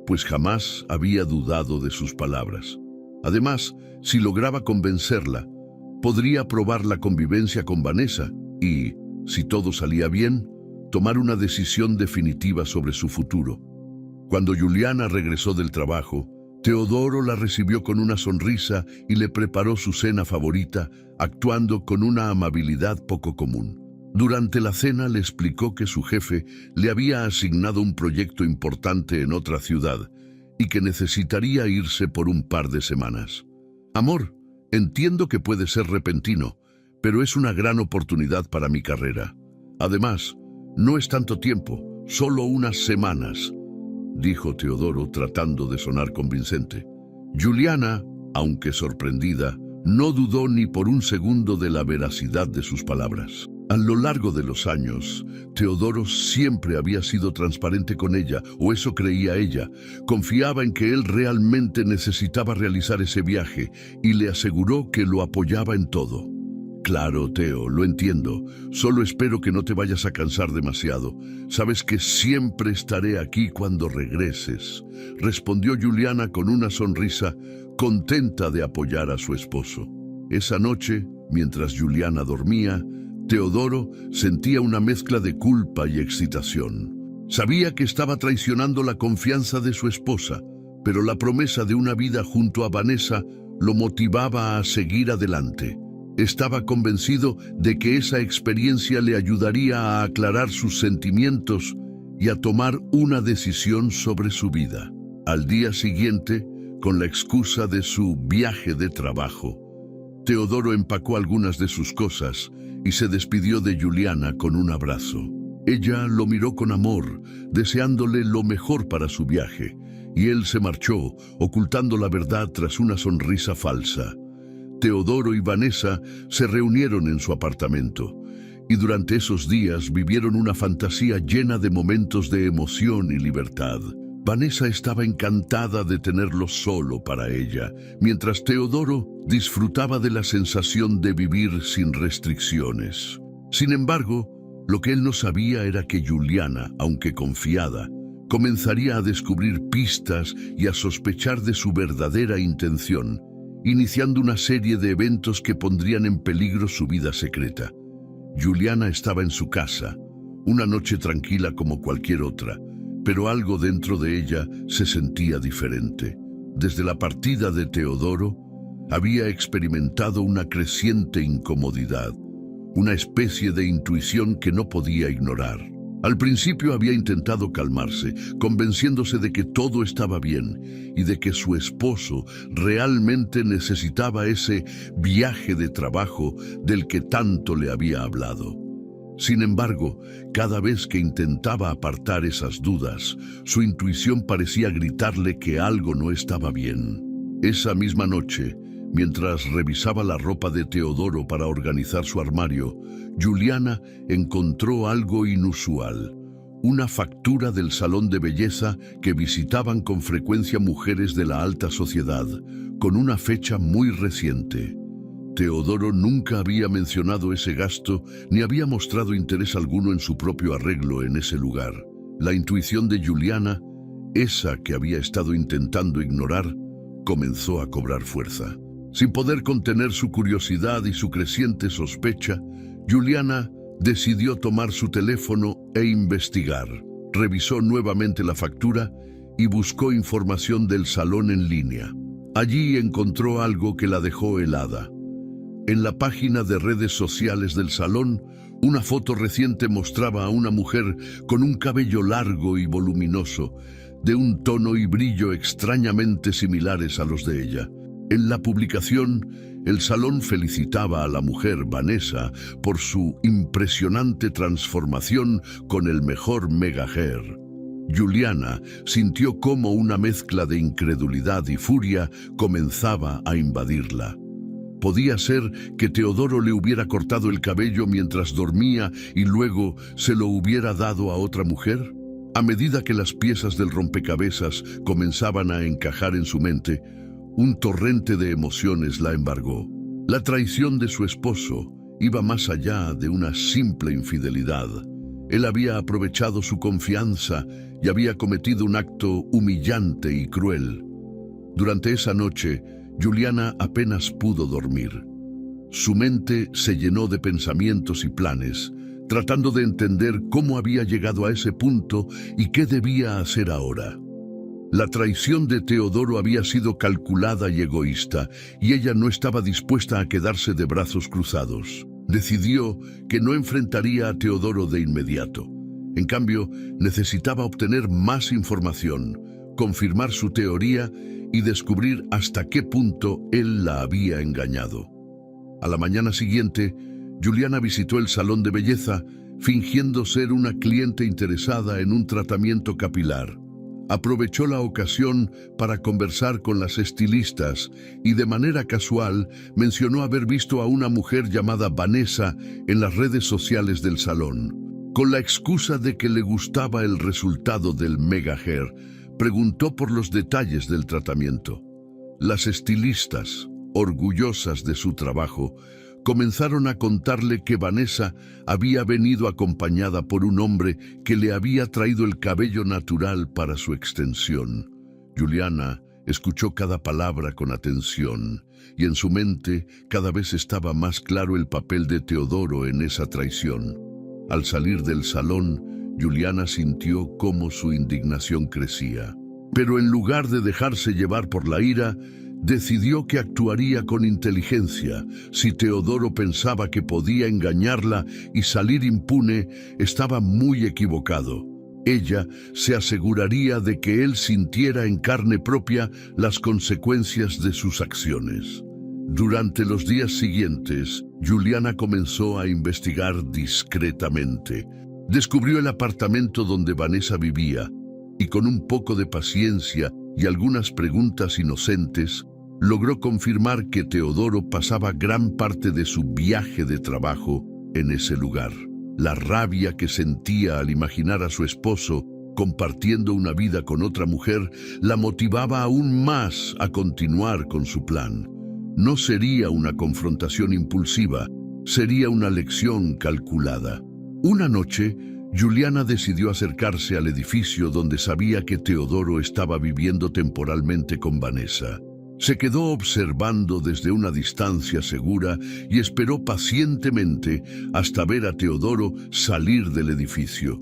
pues jamás había dudado de sus palabras. Además, si lograba convencerla, podría probar la convivencia con Vanessa y, si todo salía bien, tomar una decisión definitiva sobre su futuro. Cuando Juliana regresó del trabajo, Teodoro la recibió con una sonrisa y le preparó su cena favorita, actuando con una amabilidad poco común. Durante la cena le explicó que su jefe le había asignado un proyecto importante en otra ciudad y que necesitaría irse por un par de semanas. «Amor, entiendo que puede ser repentino, pero es una gran oportunidad para mi carrera. Además, no es tanto tiempo, solo unas semanas», dijo Teodoro tratando de sonar convincente. Juliana, aunque sorprendida, no dudó ni por un segundo de la veracidad de sus palabras. A lo largo de los años, Teodoro siempre había sido transparente con ella, o eso creía ella. Confiaba en que él realmente necesitaba realizar ese viaje y le aseguró que lo apoyaba en todo. Claro, Teo, lo entiendo. Solo espero que no te vayas a cansar demasiado. Sabes que siempre estaré aquí cuando regreses, respondió Juliana con una sonrisa, contenta de apoyar a su esposo. Esa noche, mientras Juliana dormía, Teodoro sentía una mezcla de culpa y excitación. Sabía que estaba traicionando la confianza de su esposa, pero la promesa de una vida junto a Vanessa lo motivaba a seguir adelante. Estaba convencido de que esa experiencia le ayudaría a aclarar sus sentimientos y a tomar una decisión sobre su vida. Al día siguiente, con la excusa de su viaje de trabajo, Teodoro empacó algunas de sus cosas y se despidió de Juliana con un abrazo. Ella lo miró con amor, deseándole lo mejor para su viaje, y él se marchó, ocultando la verdad tras una sonrisa falsa. Teodoro y Vanessa se reunieron en su apartamento, y durante esos días vivieron una fantasía llena de momentos de emoción y libertad. Vanessa estaba encantada de tenerlo solo para ella, mientras Teodoro disfrutaba de la sensación de vivir sin restricciones. Sin embargo, lo que él no sabía era que Juliana, aunque confiada, comenzaría a descubrir pistas y a sospechar de su verdadera intención, iniciando una serie de eventos que pondrían en peligro su vida secreta. Juliana estaba en su casa, una noche tranquila como cualquier otra, pero algo dentro de ella se sentía diferente. Desde la partida de Teodoro, había experimentado una creciente incomodidad, una especie de intuición que no podía ignorar. Al principio había intentado calmarse, convenciéndose de que todo estaba bien y de que su esposo realmente necesitaba ese viaje de trabajo del que tanto le había hablado. Sin embargo, cada vez que intentaba apartar esas dudas, su intuición parecía gritarle que algo no estaba bien. Esa misma noche, mientras revisaba la ropa de Teodoro para organizar su armario, Juliana encontró algo inusual: una factura del salón de belleza que visitaban con frecuencia mujeres de la alta sociedad, con una fecha muy reciente. Teodoro nunca había mencionado ese gasto ni había mostrado interés alguno en su propio arreglo en ese lugar. La intuición de Juliana, esa que había estado intentando ignorar, comenzó a cobrar fuerza. Sin poder contener su curiosidad y su creciente sospecha, Juliana decidió tomar su teléfono e investigar. Revisó nuevamente la factura y buscó información del salón en línea. Allí encontró algo que la dejó helada. En la página de redes sociales del salón, una foto reciente mostraba a una mujer con un cabello largo y voluminoso, de un tono y brillo extrañamente similares a los de ella. En la publicación, el salón felicitaba a la mujer, Vanessa, por su impresionante transformación con el mejor mega hair. Juliana sintió cómo una mezcla de incredulidad y furia comenzaba a invadirla. ¿Podía ser que Teodoro le hubiera cortado el cabello mientras dormía y luego se lo hubiera dado a otra mujer? A medida que las piezas del rompecabezas comenzaban a encajar en su mente, un torrente de emociones la embargó. La traición de su esposo iba más allá de una simple infidelidad. Él había aprovechado su confianza y había cometido un acto humillante y cruel. Durante esa noche, Juliana apenas pudo dormir. Su mente se llenó de pensamientos y planes, tratando de entender cómo había llegado a ese punto y qué debía hacer ahora. La traición de Teodoro había sido calculada y egoísta, y ella no estaba dispuesta a quedarse de brazos cruzados. Decidió que no enfrentaría a Teodoro de inmediato. En cambio, necesitaba obtener más información, confirmar su teoría y descubrir hasta qué punto él la había engañado. A la mañana siguiente, Juliana visitó el salón de belleza, fingiendo ser una cliente interesada en un tratamiento capilar. Aprovechó la ocasión para conversar con las estilistas y de manera casual mencionó haber visto a una mujer llamada Vanessa en las redes sociales del salón. Con la excusa de que le gustaba el resultado del mega hair, preguntó por los detalles del tratamiento. Las estilistas, orgullosas de su trabajo, comenzaron a contarle que Vanessa había venido acompañada por un hombre que le había traído el cabello natural para su extensión. Juliana escuchó cada palabra con atención y en su mente cada vez estaba más claro el papel de Teodoro en esa traición. Al salir del salón, Juliana sintió cómo su indignación crecía. Pero en lugar de dejarse llevar por la ira, decidió que actuaría con inteligencia. Si Teodoro pensaba que podía engañarla y salir impune, estaba muy equivocado. Ella se aseguraría de que él sintiera en carne propia las consecuencias de sus acciones. Durante los días siguientes, Juliana comenzó a investigar discretamente. Descubrió el apartamento donde Vanessa vivía y con un poco de paciencia y algunas preguntas inocentes, logró confirmar que Teodoro pasaba gran parte de su viaje de trabajo en ese lugar. La rabia que sentía al imaginar a su esposo compartiendo una vida con otra mujer la motivaba aún más a continuar con su plan. No sería una confrontación impulsiva, sería una lección calculada. Una noche, Juliana decidió acercarse al edificio donde sabía que Teodoro estaba viviendo temporalmente con Vanessa. Se quedó observando desde una distancia segura y esperó pacientemente hasta ver a Teodoro salir del edificio.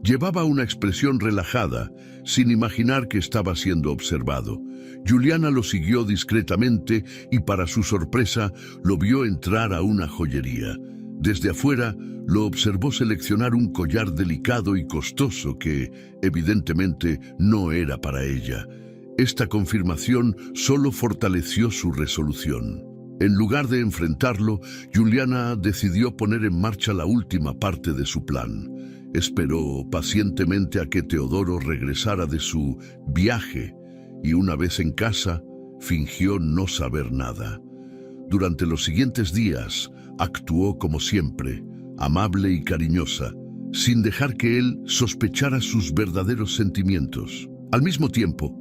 Llevaba una expresión relajada, sin imaginar que estaba siendo observado. Juliana lo siguió discretamente y para su sorpresa lo vio entrar a una joyería. Desde afuera, lo observó seleccionar un collar delicado y costoso que, evidentemente, no era para ella. Esta confirmación solo fortaleció su resolución. En lugar de enfrentarlo, Juliana decidió poner en marcha la última parte de su plan. Esperó pacientemente a que Teodoro regresara de su viaje y una vez en casa, fingió no saber nada. Durante los siguientes días, actuó como siempre, amable y cariñosa, sin dejar que él sospechara sus verdaderos sentimientos. Al mismo tiempo,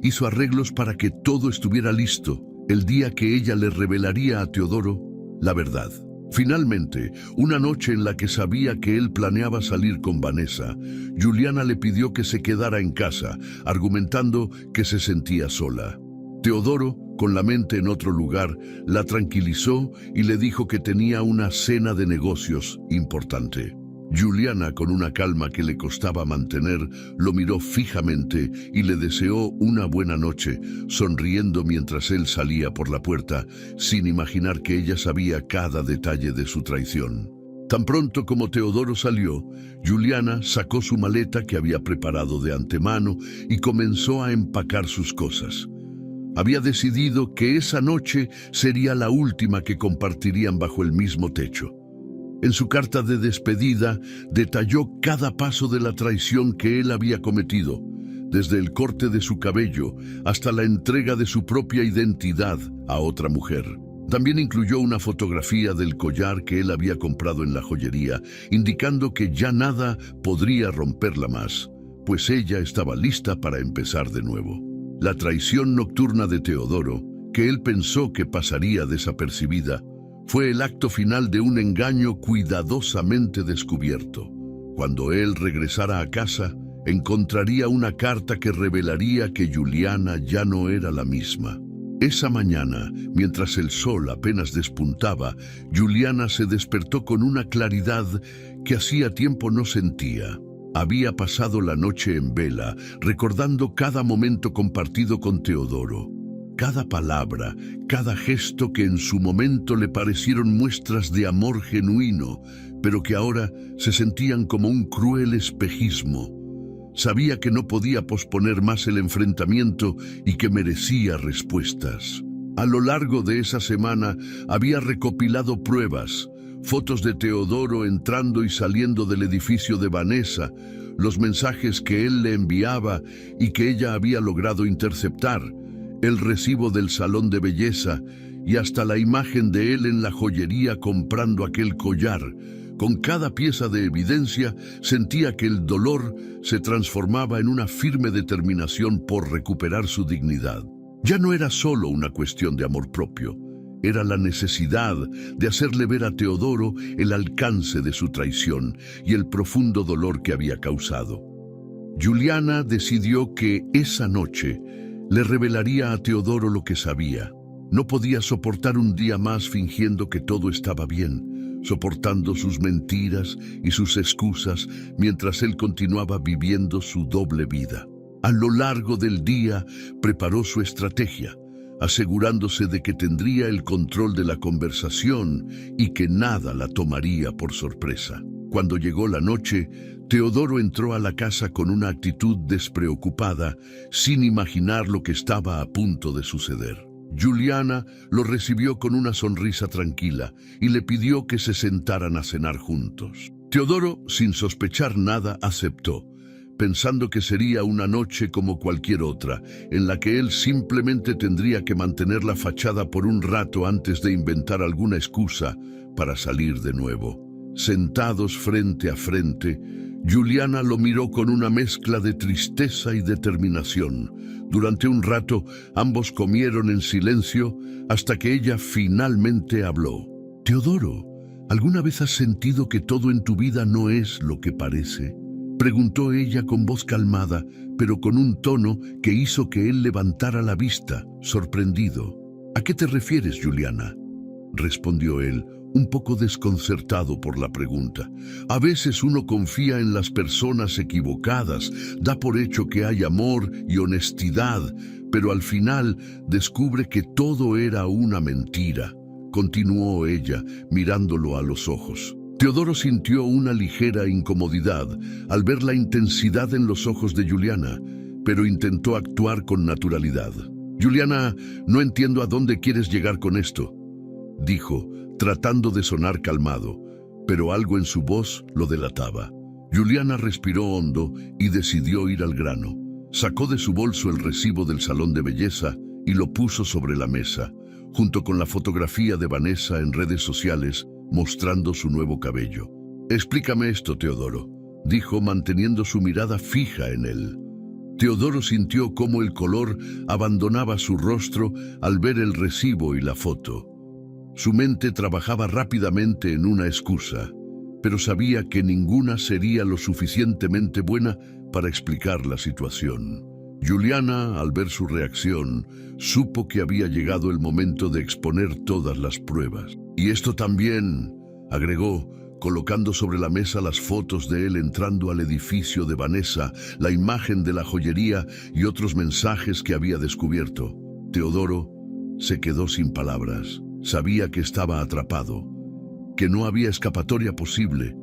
hizo arreglos para que todo estuviera listo el día que ella le revelaría a Teodoro la verdad. Finalmente, una noche en la que sabía que él planeaba salir con Vanessa, Juliana le pidió que se quedara en casa, argumentando que se sentía sola. Teodoro, con la mente en otro lugar, la tranquilizó y le dijo que tenía una cena de negocios importante. Juliana, con una calma que le costaba mantener, lo miró fijamente y le deseó una buena noche, sonriendo mientras él salía por la puerta, sin imaginar que ella sabía cada detalle de su traición. Tan pronto como Teodoro salió, Juliana sacó su maleta que había preparado de antemano y comenzó a empacar sus cosas. Había decidido que esa noche sería la última que compartirían bajo el mismo techo. En su carta de despedida, detalló cada paso de la traición que él había cometido, desde el corte de su cabello hasta la entrega de su propia identidad a otra mujer. También incluyó una fotografía del collar que él había comprado en la joyería, indicando que ya nada podría romperla más, pues ella estaba lista para empezar de nuevo. La traición nocturna de Teodoro, que él pensó que pasaría desapercibida, fue el acto final de un engaño cuidadosamente descubierto. Cuando él regresara a casa, encontraría una carta que revelaría que Juliana ya no era la misma. Esa mañana, mientras el sol apenas despuntaba, Juliana se despertó con una claridad que hacía tiempo no sentía. Había pasado la noche en vela, recordando cada momento compartido con Teodoro. Cada palabra, cada gesto que en su momento le parecieron muestras de amor genuino, pero que ahora se sentían como un cruel espejismo. Sabía que no podía posponer más el enfrentamiento y que merecía respuestas. A lo largo de esa semana había recopilado pruebas, fotos de Teodoro entrando y saliendo del edificio de Vanessa, los mensajes que él le enviaba y que ella había logrado interceptar, el recibo del salón de belleza y hasta la imagen de él en la joyería comprando aquel collar. Con cada pieza de evidencia sentía que el dolor se transformaba en una firme determinación por recuperar su dignidad. Ya no era solo una cuestión de amor propio, era la necesidad de hacerle ver a Teodoro el alcance de su traición y el profundo dolor que había causado. Juliana decidió que esa noche le revelaría a Teodoro lo que sabía. No podía soportar un día más fingiendo que todo estaba bien, soportando sus mentiras y sus excusas mientras él continuaba viviendo su doble vida. A lo largo del día preparó su estrategia, asegurándose de que tendría el control de la conversación y que nada la tomaría por sorpresa. Cuando llegó la noche, Teodoro entró a la casa con una actitud despreocupada, sin imaginar lo que estaba a punto de suceder. Juliana lo recibió con una sonrisa tranquila y le pidió que se sentaran a cenar juntos. Teodoro, sin sospechar nada, aceptó, pensando que sería una noche como cualquier otra, en la que él simplemente tendría que mantener la fachada por un rato antes de inventar alguna excusa para salir de nuevo. Sentados frente a frente, Juliana lo miró con una mezcla de tristeza y determinación. Durante un rato, ambos comieron en silencio hasta que ella finalmente habló. «Teodoro, ¿alguna vez has sentido que todo en tu vida no es lo que parece?», preguntó ella con voz calmada, pero con un tono que hizo que él levantara la vista, sorprendido. «¿A qué te refieres, Juliana?», respondió él, un poco desconcertado por la pregunta. A veces uno confía en las personas equivocadas, da por hecho que hay amor y honestidad, pero al final descubre que todo era una mentira, continuó ella, mirándolo a los ojos. Teodoro sintió una ligera incomodidad al ver la intensidad en los ojos de Juliana, pero intentó actuar con naturalidad. «Juliana, no entiendo a dónde quieres llegar con esto», dijo, tratando de sonar calmado, pero algo en su voz lo delataba. Juliana respiró hondo y decidió ir al grano. Sacó de su bolso el recibo del salón de belleza y lo puso sobre la mesa, junto con la fotografía de Vanessa en redes sociales mostrando su nuevo cabello. «Explícame esto, Teodoro», dijo, manteniendo su mirada fija en él. Teodoro sintió cómo el color abandonaba su rostro al ver el recibo y la foto. Su mente trabajaba rápidamente en una excusa, pero sabía que ninguna sería lo suficientemente buena para explicar la situación. Juliana, al ver su reacción, supo que había llegado el momento de exponer todas las pruebas. «Y esto también», agregó, colocando sobre la mesa las fotos de él entrando al edificio de Vanessa, la imagen de la joyería y otros mensajes que había descubierto. Teodoro se quedó sin palabras. Sabía que estaba atrapado, que no había escapatoria posible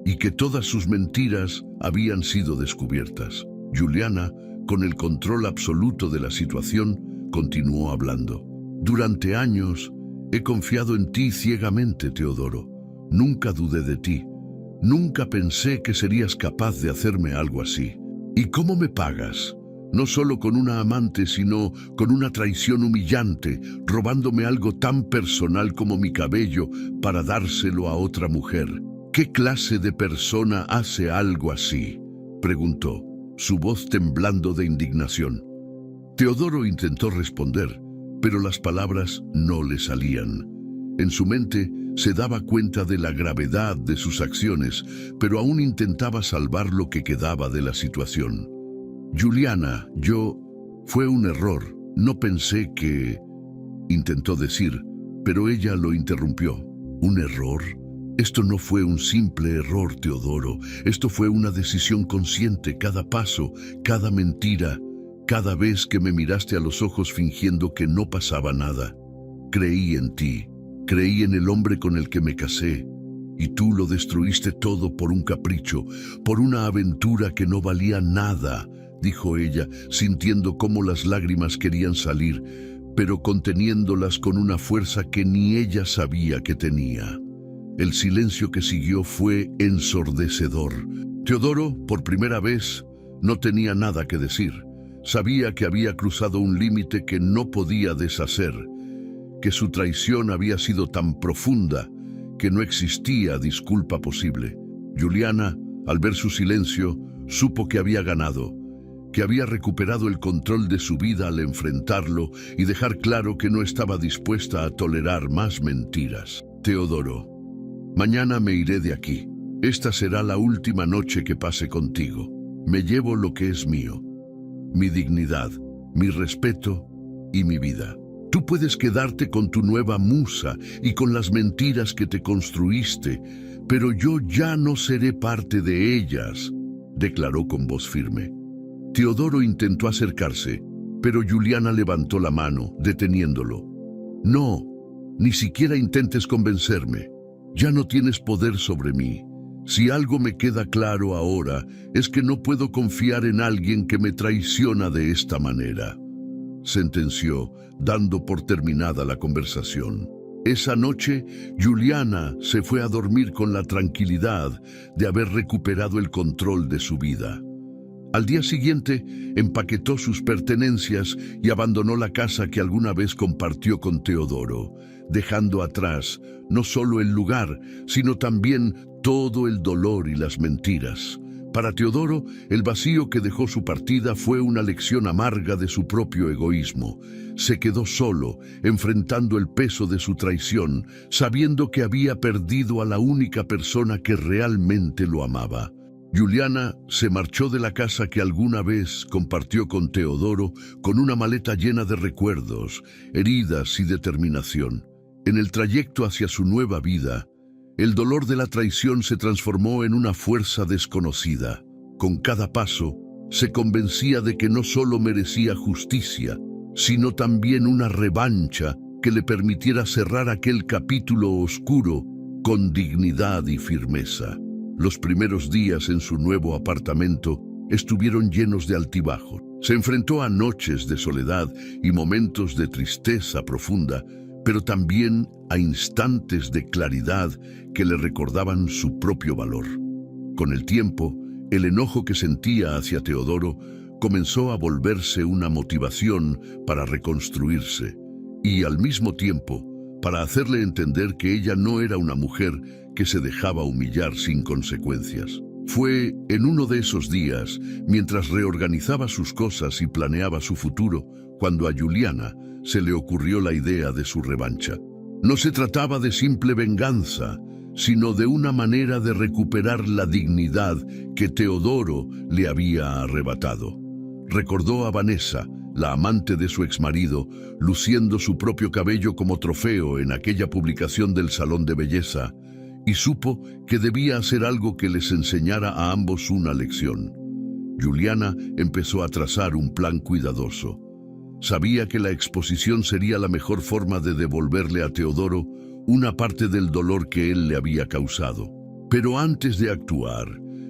y que todas sus mentiras habían sido descubiertas. Juliana, con el control absoluto de la situación, continuó hablando. «Durante años he confiado en ti ciegamente, Teodoro. Nunca dudé de ti. Nunca pensé que serías capaz de hacerme algo así. ¿Y cómo me pagas? No solo con una amante, sino con una traición humillante, robándome algo tan personal como mi cabello para dárselo a otra mujer. ¿Qué clase de persona hace algo así?», preguntó, su voz temblando de indignación. Teodoro intentó responder, pero las palabras no le salían. En su mente se daba cuenta de la gravedad de sus acciones, pero aún intentaba salvar lo que quedaba de la situación. «Juliana, fue un error. No pensé que…», intentó decir, pero ella lo interrumpió. «¿Un error? Esto no fue un simple error, Teodoro. Esto fue una decisión consciente, cada paso, cada mentira, cada vez que me miraste a los ojos fingiendo que no pasaba nada. Creí en ti, creí en el hombre con el que me casé, y tú lo destruiste todo por un capricho, por una aventura que no valía nada», dijo ella, sintiendo cómo las lágrimas querían salir, pero conteniéndolas con una fuerza que ni ella sabía que tenía. El silencio que siguió fue ensordecedor. Teodoro, por primera vez, no tenía nada que decir. Sabía que había cruzado un límite que no podía deshacer, que su traición había sido tan profunda que no existía disculpa posible. Juliana, al ver su silencio, supo que había ganado, que había recuperado el control de su vida al enfrentarlo y dejar claro que no estaba dispuesta a tolerar más mentiras. Teodoro, mañana me iré de aquí. Esta será la última noche que pase contigo. Me llevo lo que es mío, mi dignidad, mi respeto y mi vida. Tú puedes quedarte con tu nueva musa y con las mentiras que te construiste, pero yo ya no seré parte de ellas, declaró con voz firme. Teodoro intentó acercarse, pero Juliana levantó la mano, deteniéndolo. No, ni siquiera intentes convencerme. Ya no tienes poder sobre mí. Si algo me queda claro ahora, es que no puedo confiar en alguien que me traiciona de esta manera, sentenció, dando por terminada la conversación. Esa noche, Juliana se fue a dormir con la tranquilidad de haber recuperado el control de su vida. Al día siguiente, empaquetó sus pertenencias y abandonó la casa que alguna vez compartió con Teodoro, dejando atrás no solo el lugar, sino también todo el dolor y las mentiras. Para Teodoro, el vacío que dejó su partida fue una lección amarga de su propio egoísmo. Se quedó solo, enfrentando el peso de su traición, sabiendo que había perdido a la única persona que realmente lo amaba. Juliana se marchó de la casa que alguna vez compartió con Teodoro con una maleta llena de recuerdos, heridas y determinación. En el trayecto hacia su nueva vida, el dolor de la traición se transformó en una fuerza desconocida. Con cada paso, se convencía de que no solo merecía justicia, sino también una revancha que le permitiera cerrar aquel capítulo oscuro con dignidad y firmeza. Los primeros días en su nuevo apartamento estuvieron llenos de altibajos. Se enfrentó a noches de soledad y momentos de tristeza profunda, pero también a instantes de claridad que le recordaban su propio valor. Con el tiempo, el enojo que sentía hacia Teodoro comenzó a volverse una motivación para reconstruirse y, al mismo tiempo, para hacerle entender que ella no era una mujer que se dejaba humillar sin consecuencias. Fue en uno de esos días, mientras reorganizaba sus cosas y planeaba su futuro, cuando a Juliana se le ocurrió la idea de su revancha. No se trataba de simple venganza, sino de una manera de recuperar la dignidad que Teodoro le había arrebatado. Recordó a Vanessa, la amante de su exmarido, luciendo su propio cabello como trofeo en aquella publicación del salón de belleza, y supo que debía hacer algo que les enseñara a ambos una lección. Juliana empezó a trazar un plan cuidadoso. Sabía que la exposición sería la mejor forma de devolverle a Teodoro una parte del dolor que él le había causado. Pero antes de actuar,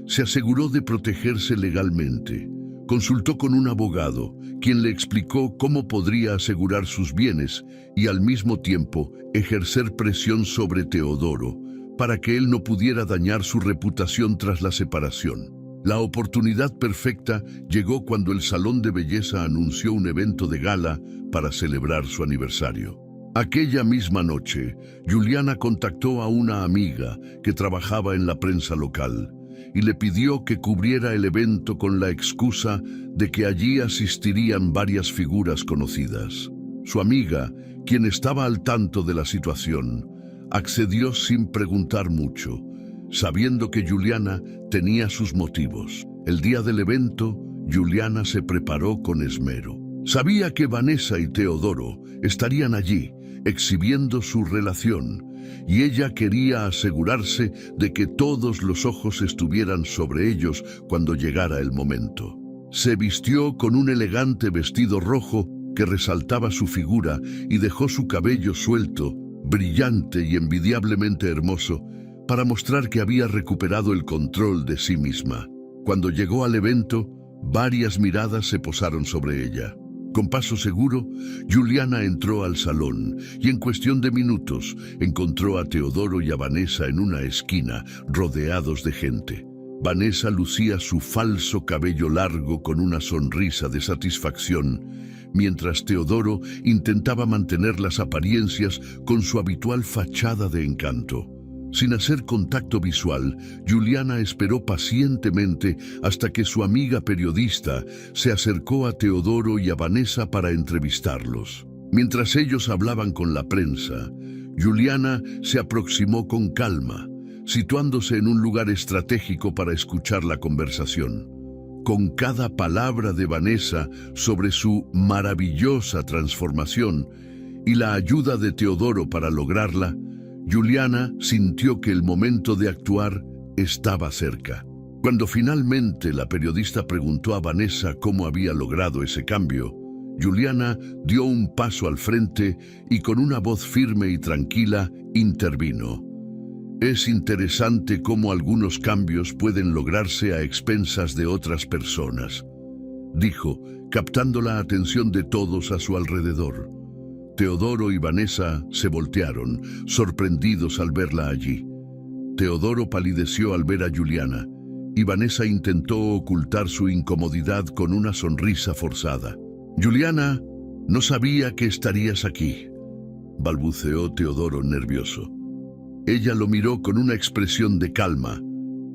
se aseguró de protegerse legalmente. Consultó con un abogado, quien le explicó cómo podría asegurar sus bienes y al mismo tiempo ejercer presión sobre Teodoro para que él no pudiera dañar su reputación tras la separación. La oportunidad perfecta llegó cuando el salón de belleza anunció un evento de gala para celebrar su aniversario. Aquella misma noche, Juliana contactó a una amiga que trabajaba en la prensa local y le pidió que cubriera el evento con la excusa de que allí asistirían varias figuras conocidas. Su amiga, quien estaba al tanto de la situación, accedió sin preguntar mucho, sabiendo que Juliana tenía sus motivos. El día del evento, Juliana se preparó con esmero. Sabía que Vanessa y Teodoro estarían allí, exhibiendo su relación, y ella quería asegurarse de que todos los ojos estuvieran sobre ellos cuando llegara el momento. Se vistió con un elegante vestido rojo que resaltaba su figura y dejó su cabello suelto, brillante y envidiablemente hermoso, para mostrar que había recuperado el control de sí misma. Cuando llegó al evento, varias miradas se posaron sobre ella. Con paso seguro, Juliana entró al salón y en cuestión de minutos encontró a Teodoro y a Vanessa en una esquina, rodeados de gente. Vanessa lucía su falso cabello largo con una sonrisa de satisfacción, mientras Teodoro intentaba mantener las apariencias con su habitual fachada de encanto. Sin hacer contacto visual, Juliana esperó pacientemente hasta que su amiga periodista se acercó a Teodoro y a Vanessa para entrevistarlos. Mientras ellos hablaban con la prensa, Juliana se aproximó con calma, situándose en un lugar estratégico para escuchar la conversación. Con cada palabra de Vanessa sobre su maravillosa transformación y la ayuda de Teodoro para lograrla, Juliana sintió que el momento de actuar estaba cerca. Cuando finalmente la periodista preguntó a Vanessa cómo había logrado ese cambio, Juliana dio un paso al frente y con una voz firme y tranquila intervino. Es interesante cómo algunos cambios pueden lograrse a expensas de otras personas, dijo, captando la atención de todos a su alrededor. Teodoro y Vanessa se voltearon, sorprendidos al verla allí. Teodoro palideció al ver a Juliana, y Vanessa intentó ocultar su incomodidad con una sonrisa forzada. «Juliana, no sabía que estarías aquí», balbuceó Teodoro nervioso. Ella lo miró con una expresión de calma,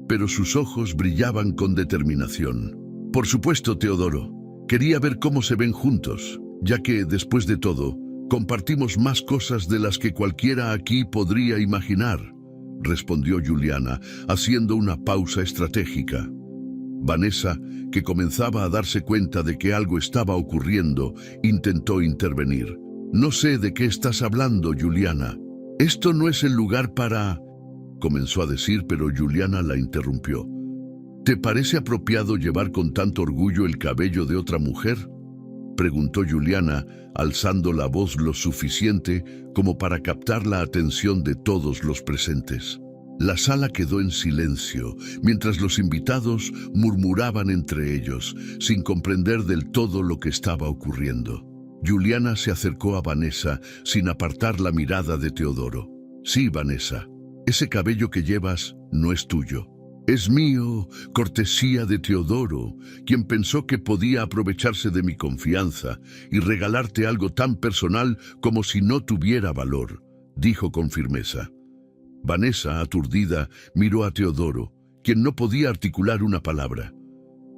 pero sus ojos brillaban con determinación. «Por supuesto, Teodoro. Quería ver cómo se ven juntos, ya que, después de todo, compartimos más cosas de las que cualquiera aquí podría imaginar», respondió Juliana, haciendo una pausa estratégica. Vanessa, que comenzaba a darse cuenta de que algo estaba ocurriendo, intentó intervenir. «No sé de qué estás hablando, Juliana. Esto no es el lugar para...», comenzó a decir, pero Juliana la interrumpió. «¿Te parece apropiado llevar con tanto orgullo el cabello de otra mujer?», preguntó Juliana, alzando la voz lo suficiente como para captar la atención de todos los presentes. La sala quedó en silencio, mientras los invitados murmuraban entre ellos, sin comprender del todo lo que estaba ocurriendo. Juliana se acercó a Vanessa sin apartar la mirada de Teodoro. «Sí, Vanessa, ese cabello que llevas no es tuyo. Es mío, cortesía de Teodoro, quien pensó que podía aprovecharse de mi confianza y regalarte algo tan personal como si no tuviera valor», dijo con firmeza. Vanessa, aturdida, miró a Teodoro, quien no podía articular una palabra.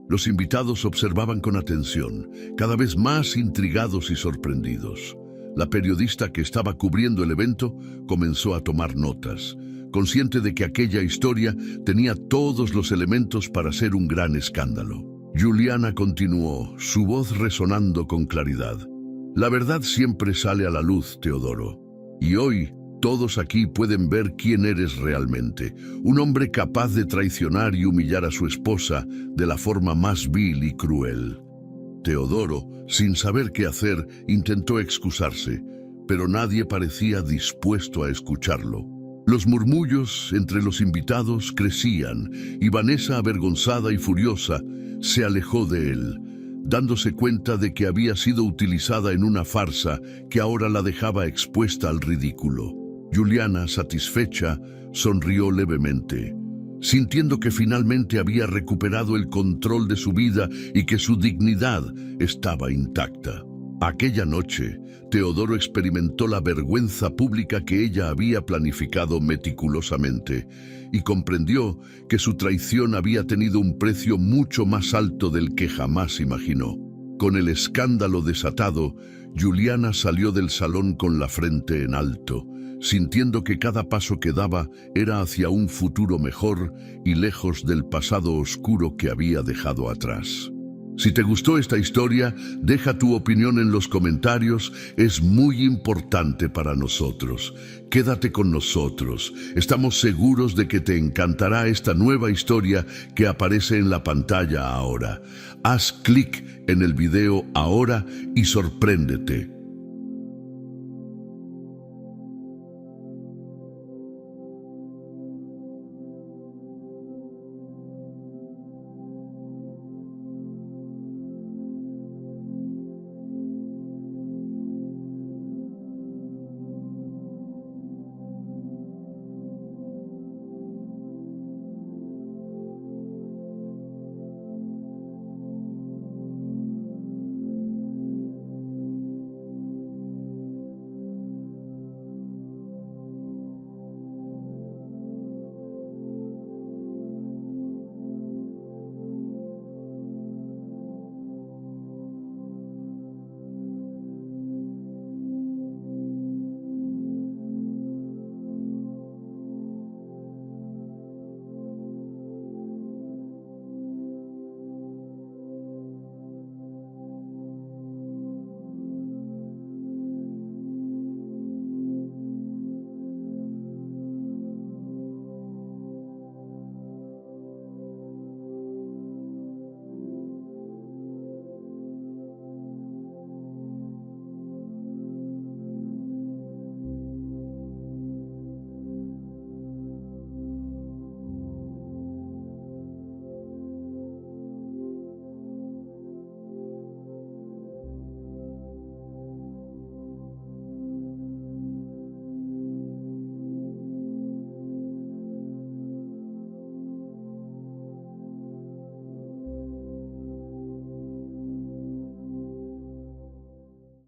Los invitados observaban con atención, cada vez más intrigados y sorprendidos. La periodista que estaba cubriendo el evento comenzó a tomar notas, consciente de que aquella historia tenía todos los elementos para ser un gran escándalo. Juliana continuó, su voz resonando con claridad. «La verdad siempre sale a la luz, Teodoro. Y hoy todos aquí pueden ver quién eres realmente. Un hombre capaz de traicionar y humillar a su esposa de la forma más vil y cruel». Teodoro, sin saber qué hacer, intentó excusarse, pero nadie parecía dispuesto a escucharlo. Los murmullos entre los invitados crecían y Vanessa, avergonzada y furiosa, se alejó de él, dándose cuenta de que había sido utilizada en una farsa que ahora la dejaba expuesta al ridículo. Juliana, satisfecha, sonrió levemente, sintiendo que finalmente había recuperado el control de su vida y que su dignidad estaba intacta. Aquella noche, Teodoro experimentó la vergüenza pública que ella había planificado meticulosamente y comprendió que su traición había tenido un precio mucho más alto del que jamás imaginó. Con el escándalo desatado, Juliana salió del salón con la frente en alto, sintiendo que cada paso que daba era hacia un futuro mejor y lejos del pasado oscuro que había dejado atrás. Si te gustó esta historia, deja tu opinión en los comentarios, es muy importante para nosotros. Quédate con nosotros, estamos seguros de que te encantará esta nueva historia que aparece en la pantalla ahora. Haz clic en el video ahora y sorpréndete.